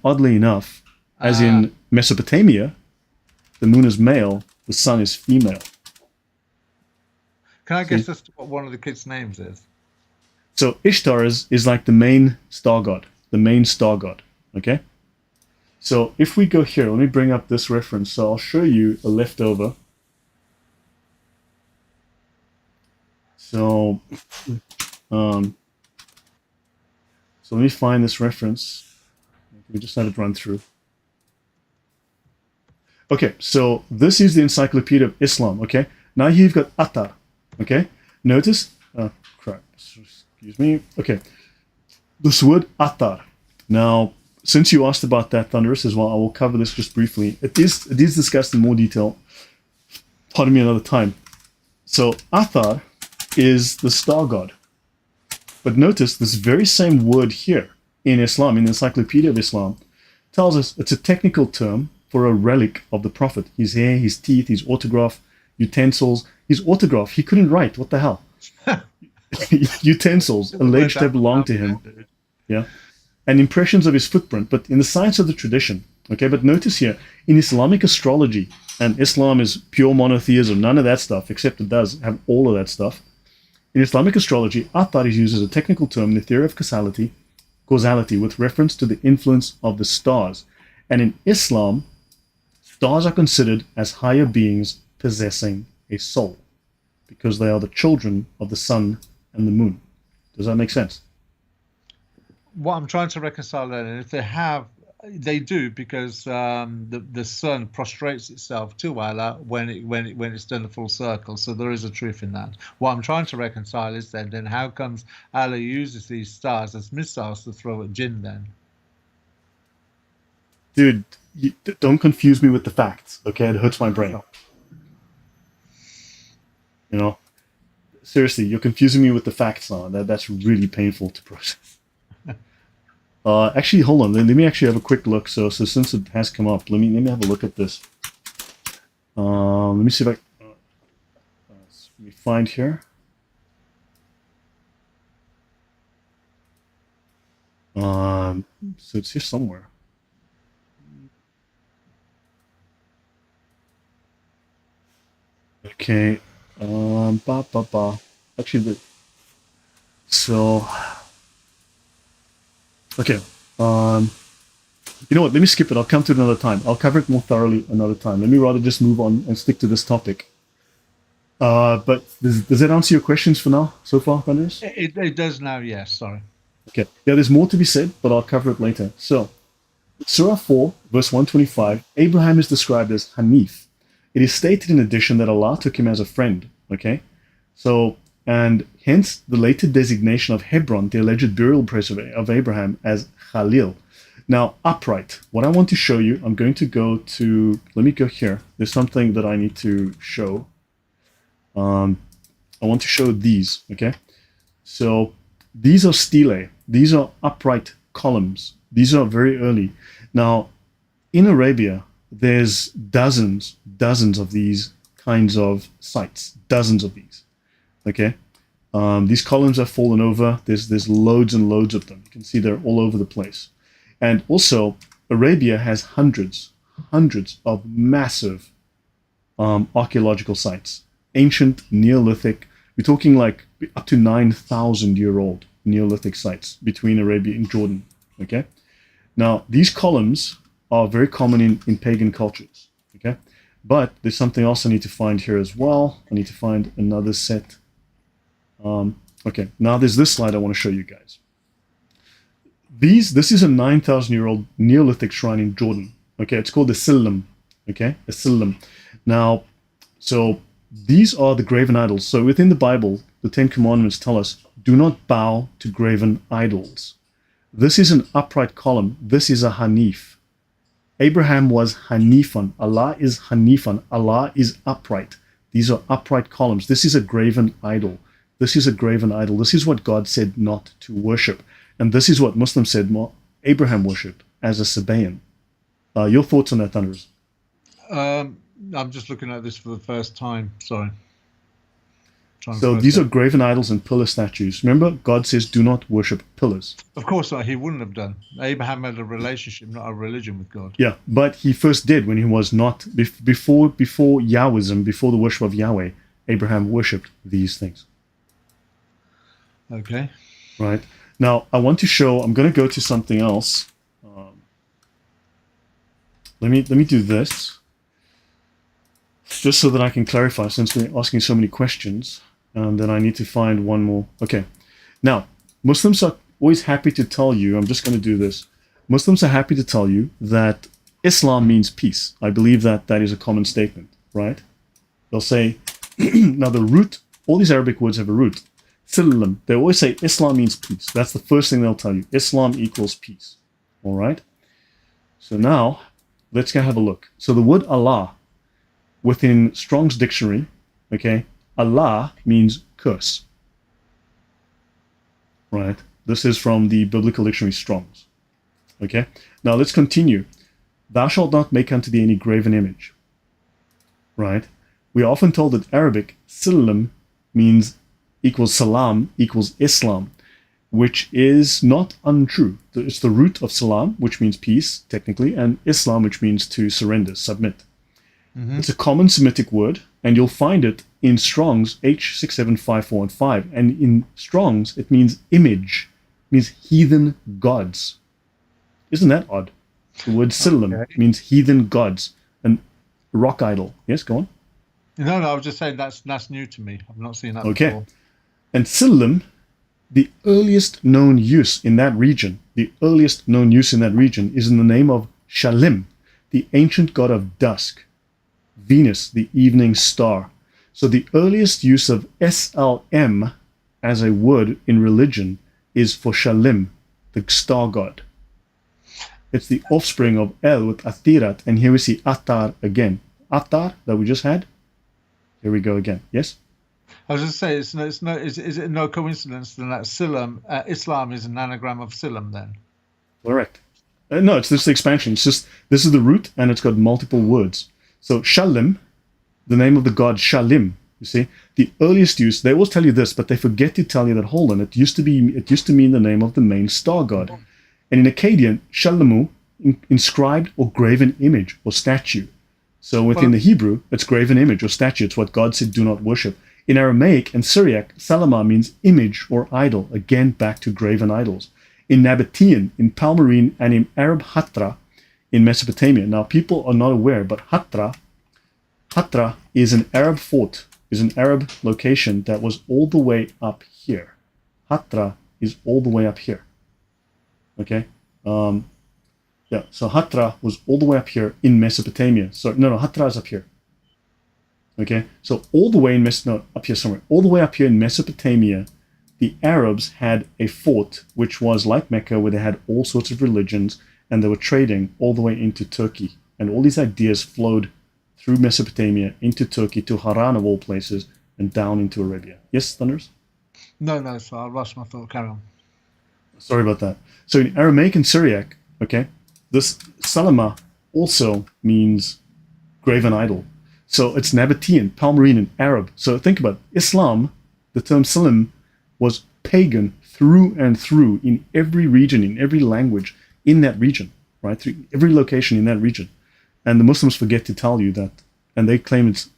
oddly enough, as in Mesopotamia, the moon is male, the sun is female. Can I guess as to what one of the kids' names is? So Ishtar is like the main star god, okay? So if we go here, let me bring up this reference. So I'll show you a leftover. So let me find this reference. We just had it run through. Okay, so this is the Encyclopaedia of Islam, okay? Now you've got Attar, okay? Notice, excuse me, okay. This word Attar. Now, since you asked about that, Thunderous, as well, I will cover this just briefly. It is discussed in more detail, pardon me, another time. So Attar is the star god. But notice this very same word here in Islam, in the Encyclopedia of Islam, tells us it's a technical term for a relic of the Prophet. His hair, his teeth, his autograph, utensils. His autograph, he couldn't write. What the hell? Utensils alleged to belong to him. Yeah. And impressions of his footprint, but in the science of the tradition. Okay, but notice here, in Islamic astrology And Islam is pure monotheism, none of that stuff, except it does have all of that stuff. In Islamic astrology, Athar is used as a technical term in the theory of causality with reference to the influence of the stars. And in Islam, stars are considered as higher beings possessing a soul because they are the children of the sun and the moon. Does that make sense? What I'm trying to reconcile that, and if they do because the sun prostrates itself to Allah when it's done a full circle. So there is a truth in that. What I'm trying to reconcile is then how comes Allah uses these stars as missiles to throw at jinn then? Dude, don't confuse me with the facts, okay? It hurts my brain. You know, seriously, you're confusing me with the facts now. That's really painful to process. Actually, hold on. Let me actually have a quick look. So since it has come up, let me have a look at this. Let me see if let me find here. So it's here somewhere. Okay. Actually, so. Okay. You know what? Let me skip it. I'll come to it another time. I'll cover it more thoroughly another time. Let me rather just move on and stick to this topic. But does that answer your questions for now, so far, Thaddeus? It does now, yes. Sorry. Okay. Yeah, there's more to be said, but I'll cover it later. So, Surah 4, verse 125, Abraham is described as Hanif. It is stated in addition that Allah took him as a friend. Okay? So, and hence the later designation of Hebron, the alleged burial place of Abraham, as Khalil. Now, upright. What I want to show you, I'm going to go to, let me go here. There's something that I need to show. I want to show these, okay? So, these are stelae. These are upright columns. These are very early. Now, in Arabia, there's dozens of these kinds of sites. Dozens of these. Okay, these columns have fallen over. There's loads and loads of them. You can see they're all over the place. And also, Arabia has hundreds of massive archaeological sites. Ancient, Neolithic. We're talking like up to 9,000-year-old Neolithic sites between Arabia and Jordan. Okay, now these columns are very common in pagan cultures. Okay, but there's something else I need to find here as well. I need to find another set. Okay, now there's this slide I want to show you guys. This is a 9,000-year-old Neolithic shrine in Jordan. Okay, it's called the Silam. Okay, a Silam. Now, so these are the graven idols. So within the Bible, the Ten Commandments tell us, do not bow to graven idols. This is an upright column. This is a Hanif. Abraham was Hanifan. Allah is Hanifan. Allah is upright. These are upright columns. This is a graven idol. This is a graven idol. This is what God said not to worship. And this is what Muslims said Abraham worshipped as a sabayan. Your thoughts on that, Thunderous? I'm just looking at this for the first time. Sorry. So these are graven idols and pillar statues. Remember, God says do not worship pillars. Of course not. He wouldn't have done. Abraham had a relationship, not a religion with God. Yeah, but he first did when he was not, before Yahwism, before the worship of Yahweh, Abraham worshipped these things. Okay. Right. Now, I want to show, I'm going to go to something else. Let me do this, just so that I can clarify, since we're asking so many questions, and then I need to find one more. Okay. Now, Muslims are always happy to tell you, I'm just going to do this. Muslims are happy to tell you that Islam means peace. I believe that that is a common statement, right? They'll say, now the root, all these Arabic words have a root. Salam. They always say Islam means peace. That's the first thing they'll tell you. Islam equals peace. All right? So now, let's go have a look. So the word Allah, within Strong's dictionary, okay, Allah means curse. Right? This is from the biblical dictionary Strong's. Okay? Now let's continue. Thou shalt not make unto thee any graven image. Right? We are often told that Arabic, salam, means equals salam equals Islam, which is not untrue. It's the root of salam, which means peace, technically, and Islam, which means to surrender, submit. It's a common Semitic word, and you'll find it in Strong's H67541 and in Strong's it means image, means heathen gods. Isn't that odd? The word Silim means heathen gods, an rock idol. Yes, go on. No, I was just saying that's new to me. I've not seen that before. And Silim, the earliest known use in that region, is in the name of Shalim, the ancient god of dusk, Venus, the evening star. So the earliest use of SLM as a word in religion is for Shalim, the star god. It's the offspring of El with Athirat, and here we see Attar again. Attar that we just had. Here we go again. Yes? I was just saying, is it no coincidence then that Islam is an anagram of Silam then? Correct. No, it's this expansion. It's just, this is the root, and it's got multiple words. So Shalim, the name of the god Shalim, you see, the earliest use, they always tell you this, but they forget to tell you that, hold on, it used to mean the name of the main star god. And in Akkadian, Shalamu, inscribed or graven image or statue. So within the Hebrew, it's graven image or statue. It's what God said, do not worship. In Aramaic and Syriac, salama means image or idol. Again, back to graven idols. In Nabatean, in Palmyrene, and in Arab Hatra, in Mesopotamia. Now, people are not aware, but Hatra is an Arab fort, is an Arab location that was all the way up here. Hatra is all the way up here. Okay? So Hatra was all the way up here in Mesopotamia. So, no, Hatra is up here. Okay? So all the way up here somewhere. All the way up here in Mesopotamia, the Arabs had a fort, which was like Mecca, where they had all sorts of religions, and they were trading all the way into Turkey. And all these ideas flowed through Mesopotamia, into Turkey, to Haran of all places, and down into Arabia. Yes, Thunderous? No, so I lost my thought. Carry on. Sorry about that. So in Aramaic and Syriac, okay, this salama also means graven idol. So it's Nabatean, Palmyrene, and Arab. So think about it. Islam, the term Salim, was pagan through and through in every region, in every language in that region, right? Through every location in that region. And the Muslims forget to tell you that, and they claim it's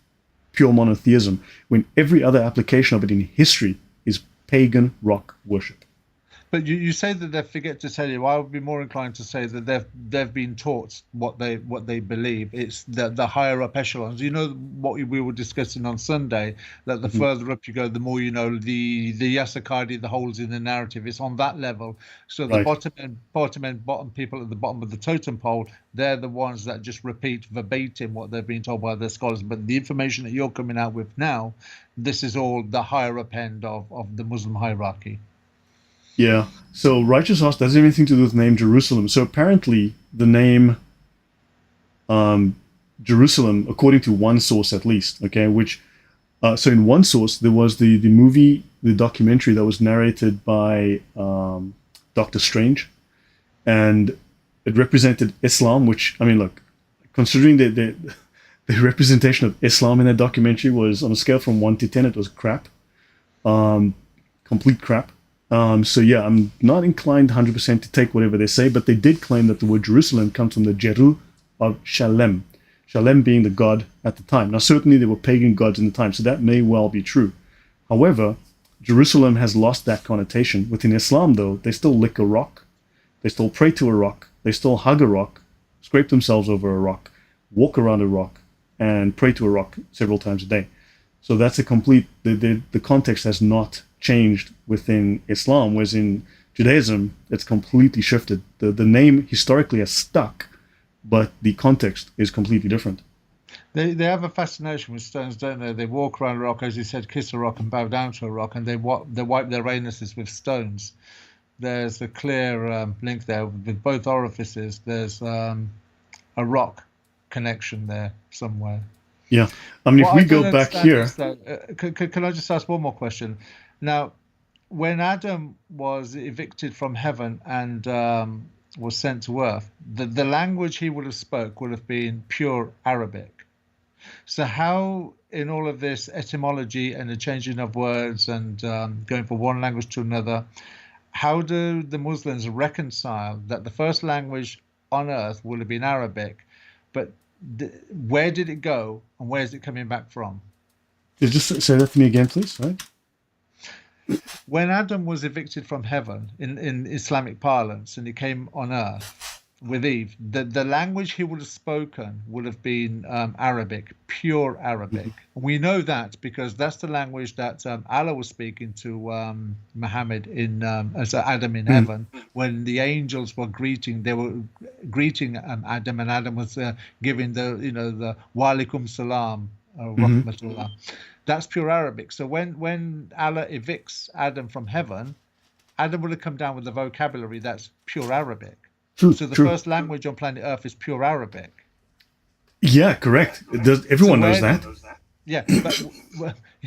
pure monotheism, when every other application of it in history is pagan rock worship. But you say that they forget to tell you. I would be more inclined to say that they've been taught what they believe. It's the higher up echelons. You know what we were discussing on Sunday, that the further up you go, the more you know the Yasakadi, the holes in the narrative. It's on that level. So the bottom people at the bottom of the totem pole, they're the ones that just repeat verbatim what they've been told by their scholars. But the information that you're coming out with now, this is all the higher up end of the Muslim hierarchy. Yeah. So Righteous asked, does it have anything to do with the name Jerusalem? So apparently the name Jerusalem, according to one source at least, okay, which, so in one source, there was the movie, the documentary that was narrated by Dr. Strange, and it represented Islam, which, I mean, look, considering the representation of Islam in that documentary was on a scale from 1 to 10, it was crap, complete crap. So yeah, I'm not inclined 100% to take whatever they say, but they did claim that the word Jerusalem comes from the Jeru of Shalem. Shalem being the god at the time. Now certainly there were pagan gods in the time, so that may well be true. However, Jerusalem has lost that connotation. Within Islam though, they still lick a rock, they still pray to a rock, they still hug a rock, scrape themselves over a rock, walk around a rock, and pray to a rock several times a day. So that's a complete, the context has not changed within Islam, whereas in Judaism, it's completely shifted. The name historically has stuck, but the context is completely different. They have a fascination with stones, don't they? They walk around a rock, as you said, kiss a rock and bow down to a rock, and they wipe their anuses with stones. There's a clear link there with both orifices. There's a rock connection there somewhere. Yeah, I mean, if we go back here, can I just ask one more question? Now, when Adam was evicted from heaven and was sent to earth, the language he would have spoke would have been pure Arabic. So how, in all of this etymology and the changing of words and going from one language to another, how do the Muslims reconcile that the first language on earth would have been Arabic, but where did it go and where is it coming back from? Just say that to me again, please. Right? When Adam was evicted from heaven in Islamic parlance and he came on earth with Eve, the language he would have spoken would have been Arabic, pure Arabic. We know that because that's the language that Allah was speaking to Muhammad as Adam in heaven when the angels were greeting. They were greeting Adam, and Adam was giving the wa alaikum salam, rahmatullah. That's pure Arabic. So when Allah evicts Adam from heaven, Adam would have come down with the vocabulary that's pure Arabic. So the first language on planet Earth is pure Arabic. Yeah, correct. Everyone knows that. Yeah,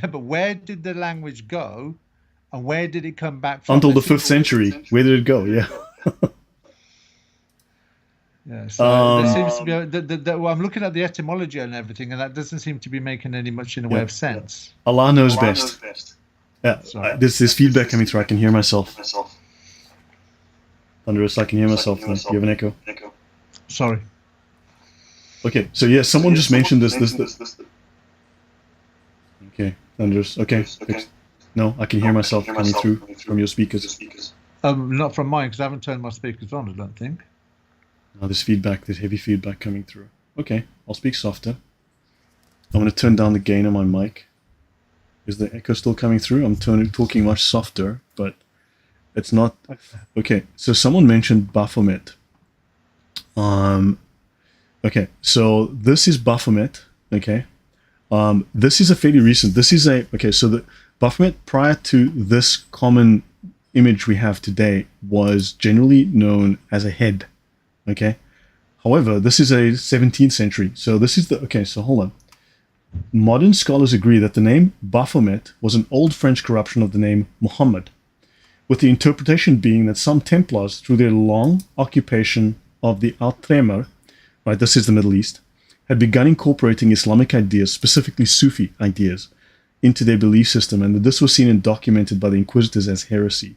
but where did the language go, and where did it come back from? Until the 5th century. Where did it go? Yeah. Yeah, so there seems to be I'm looking at the etymology and everything, and that doesn't seem to be making any much in the way of sense. Allah knows best. Yeah, there's feedback coming through. I can hear myself. Thunderous, I can hear myself. You have an echo. Sorry. Okay, so yeah, someone just mentioned this. Okay, Thunderous. Okay. No, I can hear myself coming through from your speakers. Not from mine, because I haven't turned my speakers on, I don't think. No, there's heavy feedback coming through. Okay, I'll speak softer. I'm going to turn down the gain on my mic. Is the echo still coming through? I'm talking much softer, but it's not. Okay, so someone mentioned Baphomet. Okay, so this is Baphomet. Okay, this is a fairly recent. So the Baphomet prior to this common image we have today was generally known as a head. Okay, however, this is a 17th century. So this is so hold on. Modern scholars agree that the name Baphomet was an old French corruption of the name Muhammad, with the interpretation being that some Templars, through their long occupation of the Outremer, right, this is the Middle East, had begun incorporating Islamic ideas, specifically Sufi ideas, into their belief system, and that this was seen and documented by the Inquisitors as heresy.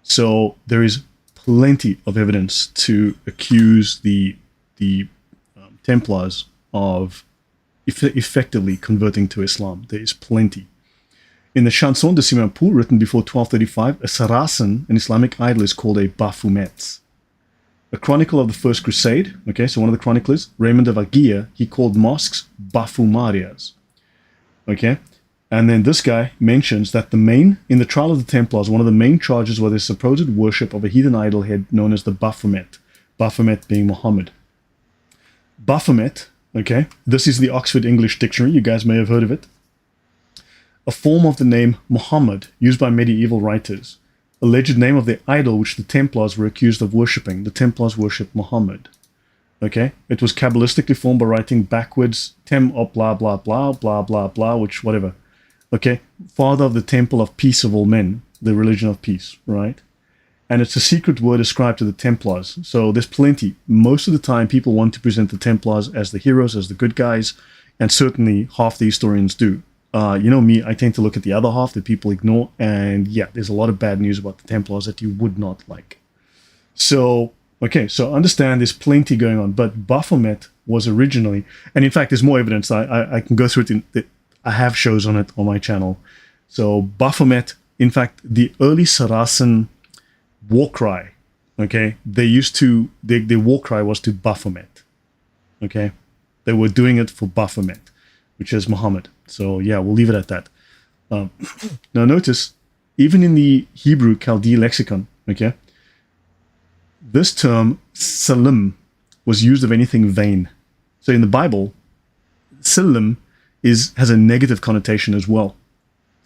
So there is plenty of evidence to accuse the Templars of effectively converting to Islam. There is plenty. In the Chanson de Simampur, written before 1235, a Saracen, an Islamic idol, is called a Baphomet. A chronicle of the First Crusade, okay, so one of the chroniclers, Raymond of Aguirre, he called mosques Bafumarias. Okay, and then this guy mentions that in the trial of the Templars, one of the main charges was their supposed worship of a heathen idol head known as the Baphomet. Baphomet being Muhammad. Baphomet, okay, this is the Oxford English Dictionary, you guys may have heard of it. A form of the name Muhammad used by medieval writers. Alleged name of the idol which the Templars were accused of worshipping. The Templars worshipped Muhammad. Okay, it was Kabbalistically formed by writing backwards Tem of blah blah blah blah blah blah, which whatever. Okay, father of the temple of peace of all men, the religion of peace, right? And it's a secret word ascribed to the Templars. So there's plenty. Most of the time people want to present the Templars as the heroes, as the good guys, and certainly half the historians do. You know me, I tend to look at the other half that people ignore, and yeah, there's a lot of bad news about the Templars that you would not like. So, okay, so understand there's plenty going on, but Baphomet was originally, and in fact, there's more evidence. I can go through it. I have shows on it on my channel. So Baphomet, in fact, the early Saracen war cry, okay, their war cry was to Baphomet, okay? They were doing it for Baphomet, which is Muhammad. So yeah, we'll leave it at that. Now notice, even in the Hebrew Chaldee lexicon, okay, this term salim was used of anything vain. So in the Bible, salim has a negative connotation as well.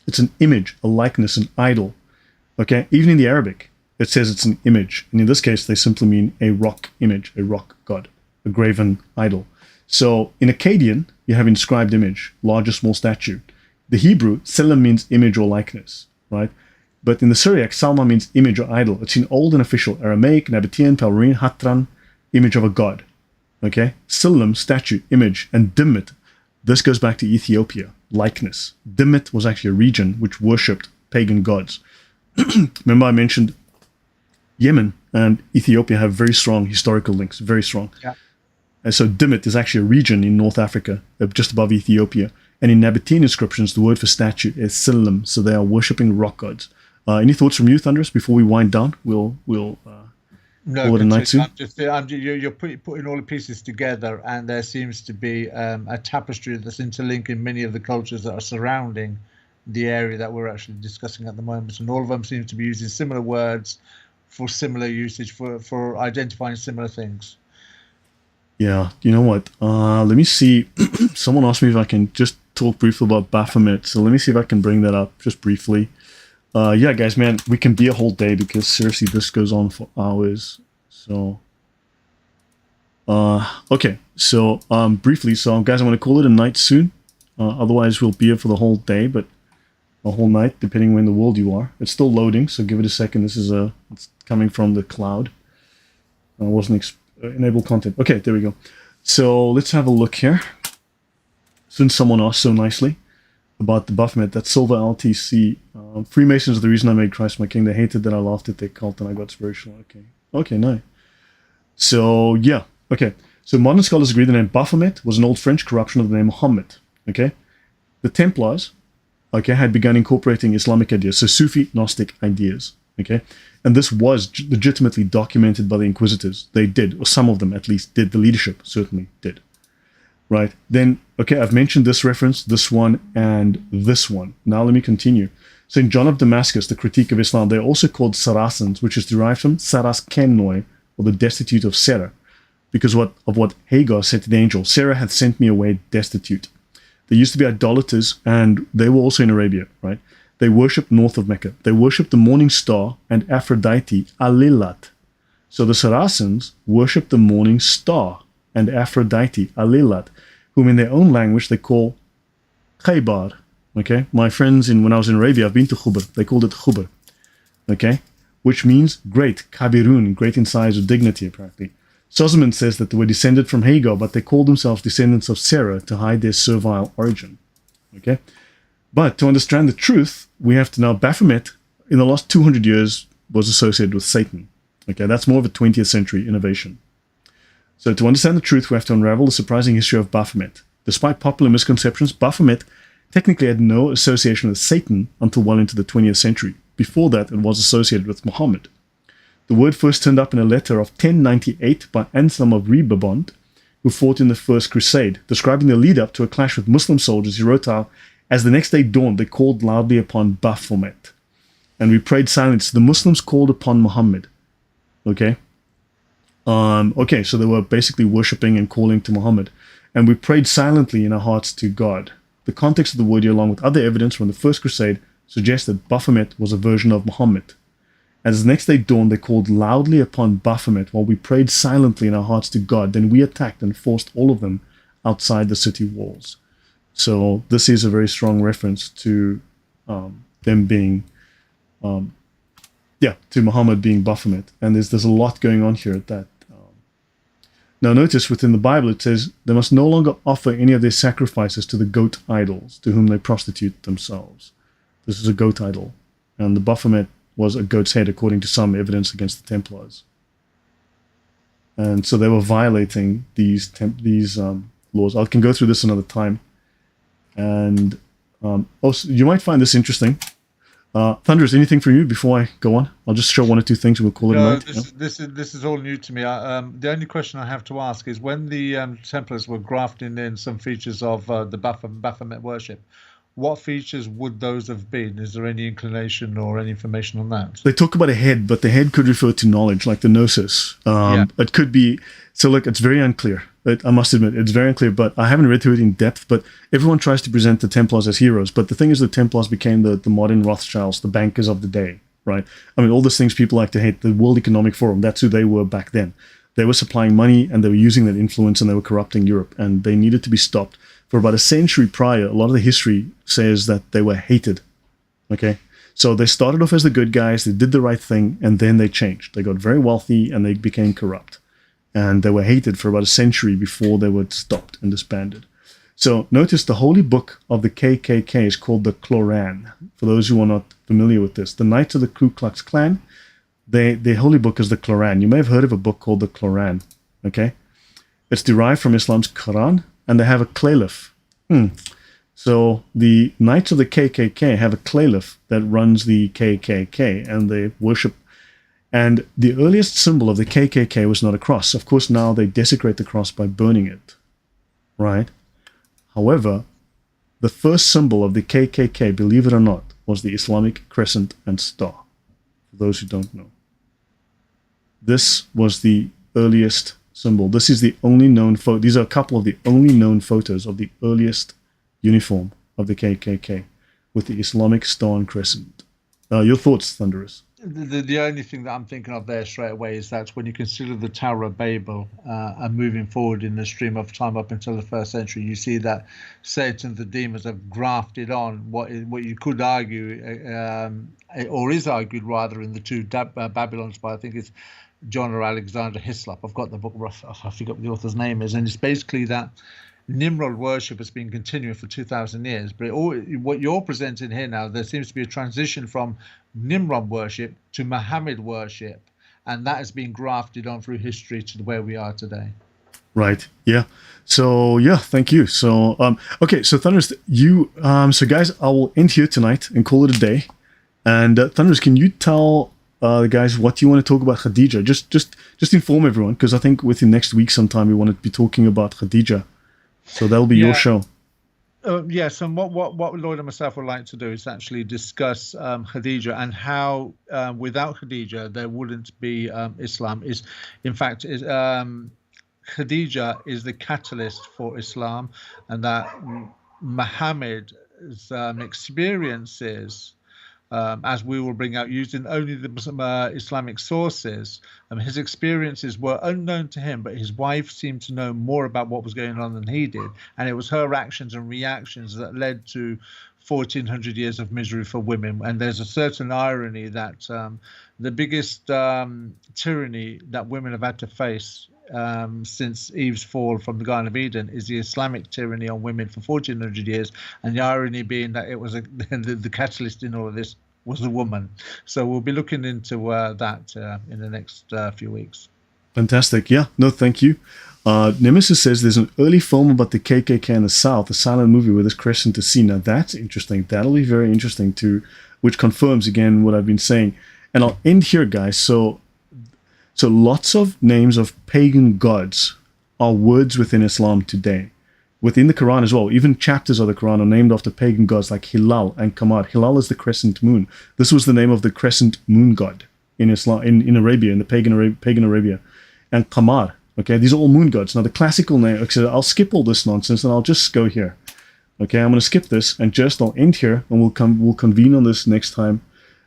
It's an image, a likeness, an idol. Okay, even in the Arabic, it says it's an image, and in this case, they simply mean a rock image, a rock god, a graven idol. So in Akkadian, you have inscribed image, large or small statue. The Hebrew, Selim means image or likeness, right? But in the Syriac, Salma means image or idol. It's in Old and Official, Aramaic, Nabatean, Palmyrene, Hatran, image of a god. Okay? Selim, statue, image, and Dimit. This goes back to Ethiopia, likeness. Dimit was actually a region which worshipped pagan gods. Remember I mentioned Yemen and Ethiopia have very strong historical links, very strong. Yeah. So Dimit is actually a region in North Africa, just above Ethiopia. And in Nabatean inscriptions, the word for statue is Silim, so they are worshipping rock gods. Any thoughts from you, Thunderous, before we wind down? We'll call it a night soon. You're putting all the pieces together, and there seems to be a tapestry that's interlinking many of the cultures that are surrounding the area that we're actually discussing at the moment. And all of them seem to be using similar words for similar usage, for identifying similar things. Yeah, you know what? Let me see. Someone asked me if I can just talk briefly about Baphomet. So let me see if I can bring that up just briefly. Yeah, guys, man, we can be a whole day because seriously, this goes on for hours. So, okay. So, briefly, so guys, I'm going to call it a night soon. Otherwise, we'll be here for the whole day, but a whole night, depending when in the world you are. It's still loading, so give it a second. This is it's coming from the cloud. Wasn't enable content. Okay, there we go. So let's have a look here. Since someone asked so nicely about the Baphomet, that silver LTC. Freemasons are the reason I made Christ my king. They hated that I laughed at their cult and I got spiritual. Okay, nice. So, yeah. Okay. So modern scholars agree the name Baphomet was an old French corruption of the name Mohammed. Okay. The Templars, had begun incorporating Islamic ideas, so Sufi Gnostic ideas. Okay. And this was legitimately documented by the inquisitors. They did, or some of them at least did. The leadership certainly did. Right. Then, I've mentioned this reference, this one, and this one. Now let me continue. St. John of Damascus, the critique of Islam, they're also called Saracens, which is derived from Saras Kenoi, or the destitute of Sarah, because of what Hagar said to the angel, Sarah hath sent me away destitute. They used to be idolaters, and they were also in Arabia, right? They worshipped north of Mecca. They worshipped the morning star and Aphrodite, Alilat. So the Saracens worshipped the morning star and Aphrodite, Alilat, whom in their own language they call Khaybar. Okay, my friends, when I was in Arabia, I've been to Hubal. They called it Hubal. Okay, which means great, Kabirun, great in size or dignity, apparently. Sozomen says that they were descended from Hagar, but they called themselves descendants of Sarah to hide their servile origin. Okay, but to understand the truth, we have to know Baphomet, in the last 200 years, was associated with Satan. Okay, that's more of a 20th century innovation. So to understand the truth, we have to unravel the surprising history of Baphomet. Despite popular misconceptions, Baphomet technically had no association with Satan until well into the 20th century. Before that, it was associated with Muhammad. The word first turned up in a letter of 1098 by Anselm of Ribabont, who fought in the First Crusade. Describing the lead-up to a clash with Muslim soldiers, he wrote out, as the next day dawned, they called loudly upon Baphomet. And we prayed silently. So the Muslims called upon Muhammad. Okay? So they were basically worshipping and calling to Muhammad. And we prayed silently in our hearts to God. The context of the word here, along with other evidence from the First Crusade, suggests that Baphomet was a version of Muhammad. As the next day dawned, they called loudly upon Baphomet while we prayed silently in our hearts to God. Then we attacked and forced all of them outside the city walls. So this is a very strong reference to them being, to Muhammad being Baphomet. And there's a lot going on here at that. Now notice within the Bible it says they must no longer offer any of their sacrifices to the goat idols to whom they prostitute themselves. This is a goat idol. And the Baphomet was a goat's head according to some evidence against the Templars. And so they were violating these laws. I can go through this another time. And also, you might find this interesting. Thunderous, anything from you before I go on? I'll just show one or two things and we'll call it a night. This is all new to me. The only question I have to ask is when the Templars were grafting in some features of the Baphomet worship, what features would those have been? Is there any inclination or any information on that? They talk about a head, but the head could refer to knowledge, like the gnosis. It could be... So look, it's very unclear. I must admit, it's very unclear, but I haven't read through it in depth, but everyone tries to present the Templars as heroes. But the thing is, the Templars became the modern Rothschilds, the bankers of the day, right? I mean, all those things people like to hate, the World Economic Forum, that's who they were back then. They were supplying money and they were using that influence and they were corrupting Europe and they needed to be stopped. For about a century prior, a lot of the history says that they were hated, okay? So they started off as the good guys, they did the right thing, and then they changed. They got very wealthy and they became corrupt. And they were hated for about a century before they were stopped and disbanded. So notice the holy book of the KKK is called the Koran. For those who are not familiar with this, the Knights of the Ku Klux Klan, their holy book is the Koran. You may have heard of a book called the Koran, okay? It's derived from Islam's Quran, and they have a caliph. So the Knights of the KKK have a caliph that runs the KKK, and they worship. And the earliest symbol of the KKK was not a cross. Of course, now they desecrate the cross by burning it, right? However, the first symbol of the KKK, believe it or not, was the Islamic crescent and star, for those who don't know. This was the earliest symbol. This is the only known photo. These are a couple of the only known photos of the earliest uniform of the KKK with the Islamic star and crescent. Your thoughts, Thunderous? The only thing that I'm thinking of there straight away is that when you consider the Tower of Babel and moving forward in the stream of time up until the 1st century, you see that Satan, the demons, have grafted on what you could argue, or is argued rather, in the two Babylons by, I think it's John or Alexander Hislop. I've got the book, I forget what the author's name is, and it's basically that Nimrod worship has been continuing for 2,000 years, but what you're presenting here now, there seems to be a transition from Nimrod worship to Muhammad worship, and that has been grafted on through history to where we are today. Right. Yeah. So yeah, thank you. So okay. So Thunderous, so guys, I will end here tonight and call it a day. And Thunderous, can you tell the guys what you want to talk about Khadija? Just inform everyone, because I think within next week sometime we want to be talking about Khadija. So that'll be your show. Yes, and what Lloyd and myself would like to do is actually discuss Khadija and how without Khadija there wouldn't be Islam. In fact, Khadija is the catalyst for Islam, and that Muhammad's experiences, as we will bring out, using only the Islamic sources, his experiences were unknown to him, but his wife seemed to know more about what was going on than he did, and it was her actions and reactions that led to 1400 years of misery for women. And there's a certain irony that the biggest tyranny that women have had to face since Eve's fall from the Garden of Eden is the Islamic tyranny on women for 1400 years, and the irony being that it was the catalyst in all of this was the woman. So we'll be looking into that in the next few weeks. Fantastic. Yeah, no, thank you. Nemesis says there's an early film about the KKK in the South, a silent movie with this crescent to see. Now that's interesting. That'll be very interesting too, which confirms again what I've been saying. And I'll end here, guys. So lots of names of pagan gods are words within Islam today. Within the Quran as well, even chapters of the Quran are named after pagan gods like Hilal and Qamar. Hilal is the crescent moon. This was the name of the crescent moon god in Islam, in Arabia, in the pagan Arabia. And Qamar, okay, these are all moon gods. Now the classical name, okay, I'll skip all this nonsense and I'll just go here. Okay, I'm going to skip this and I'll end here, and we'll convene on this next time.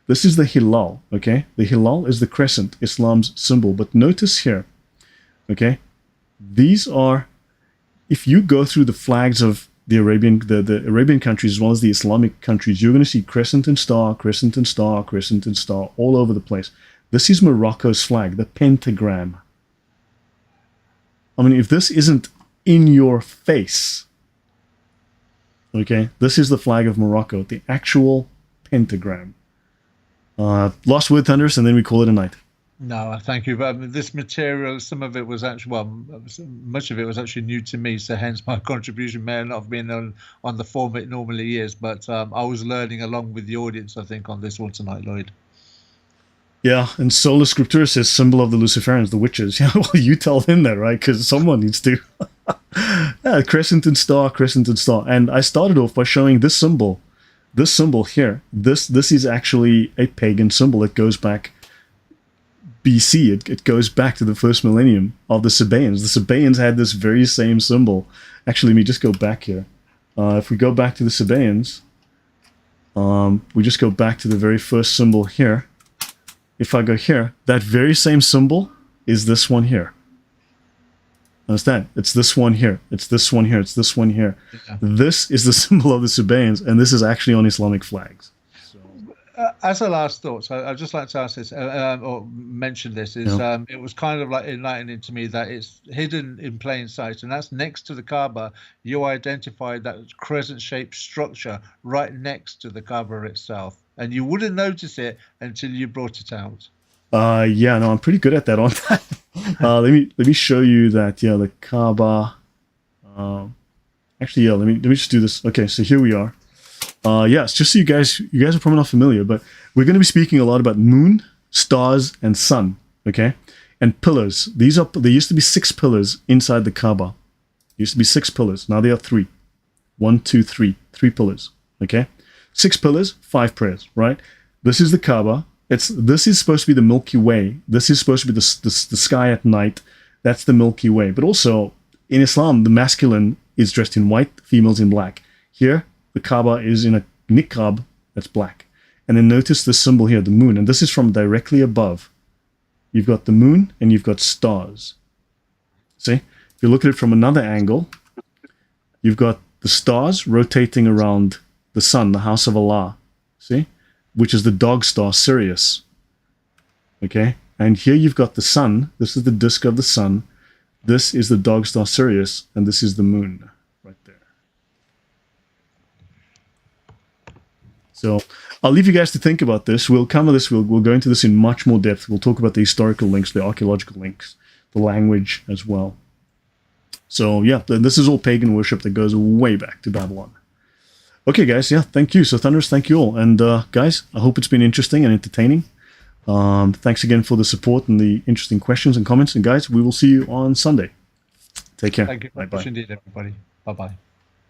This is the Hilal, okay? The Hilal is the crescent, Islam's symbol. But notice here, okay? These are, if you go through the flags of the Arabian countries as well as the Islamic countries, you're going to see crescent and star, crescent and star, crescent and star all over the place. This is Morocco's flag, the pentagram. I mean, if this isn't in your face, okay? This is the flag of Morocco, the actual pentagram. Last word, Thunderous, and then we call it a night. No, thank you. But this material, some of it was actually, well, much of it was actually new to me. So hence my contribution may not have been on the form it normally is. But I was learning along with the audience, I think, on this one tonight, Lloyd. Yeah, and Sola Scriptura says symbol of the Luciferians, the witches. Yeah, well, you tell them that, right? Because someone needs to. Yeah, crescent and star, crescent and star. And I started off by showing this symbol. This symbol here, this is actually a pagan symbol. It goes back BC. It goes back to the first millennium of the Sabaeans. The Sabaeans had this very same symbol. Actually, let me just go back here. If we go back to the Sabaeans, we just go back to the very first symbol here. If I go here, that very same symbol is this one here. Understand? It's this one here. It's this one here. It's this one here. Yeah. This is the symbol of the Sabaeans, and this is actually on Islamic flags. So, as a last thought, so I'd just like to ask this, or mention this, is it was kind of like enlightening to me that it's hidden in plain sight, and that's next to the Kaaba. You identified that crescent-shaped structure right next to the Kaaba itself, and you wouldn't notice it until you brought it out. Yeah, no, I'm pretty good at that, aren't I? Let me show you that. Yeah, the Kaaba. Actually, yeah, let me just do this. Okay, so here we are. Yes, just so you guys are probably not familiar, but we're going to be speaking a lot about moon, stars, and sun. Okay, and pillars. There used to be 6 pillars inside the Kaaba. There used to be 6 pillars. Now there are 3. 1, 2, 3. 3 pillars. Okay, 6 pillars, 5 prayers. Right. This is the Kaaba. This is supposed to be the Milky Way. This is supposed to be the sky at night. That's the Milky Way. But also in Islam, the masculine is dressed in white, females in black. Here, the Kaaba is in a niqab that's black. And then notice the symbol here, the moon. And this is from directly above. You've got the moon and you've got stars. See? If you look at it from another angle, you've got the stars rotating around the sun, the house of Allah. See? Which is the dog star Sirius. Okay? And here you've got the sun. This is the disk of the sun. This is the dog star Sirius. And this is the moon right there. So I'll leave you guys to think about this. We'll cover this. We'll go into this in much more depth. We'll talk about the historical links, the archaeological links, the language as well. So yeah, this is all pagan worship that goes way back to Babylon. Okay, guys. Yeah, thank you. So Thunderous, thank you all. And guys, I hope it's been interesting and entertaining. Thanks again for the support and the interesting questions and comments. And guys, we will see you on Sunday. Take care. Thank you very much indeed, everybody. Bye-bye.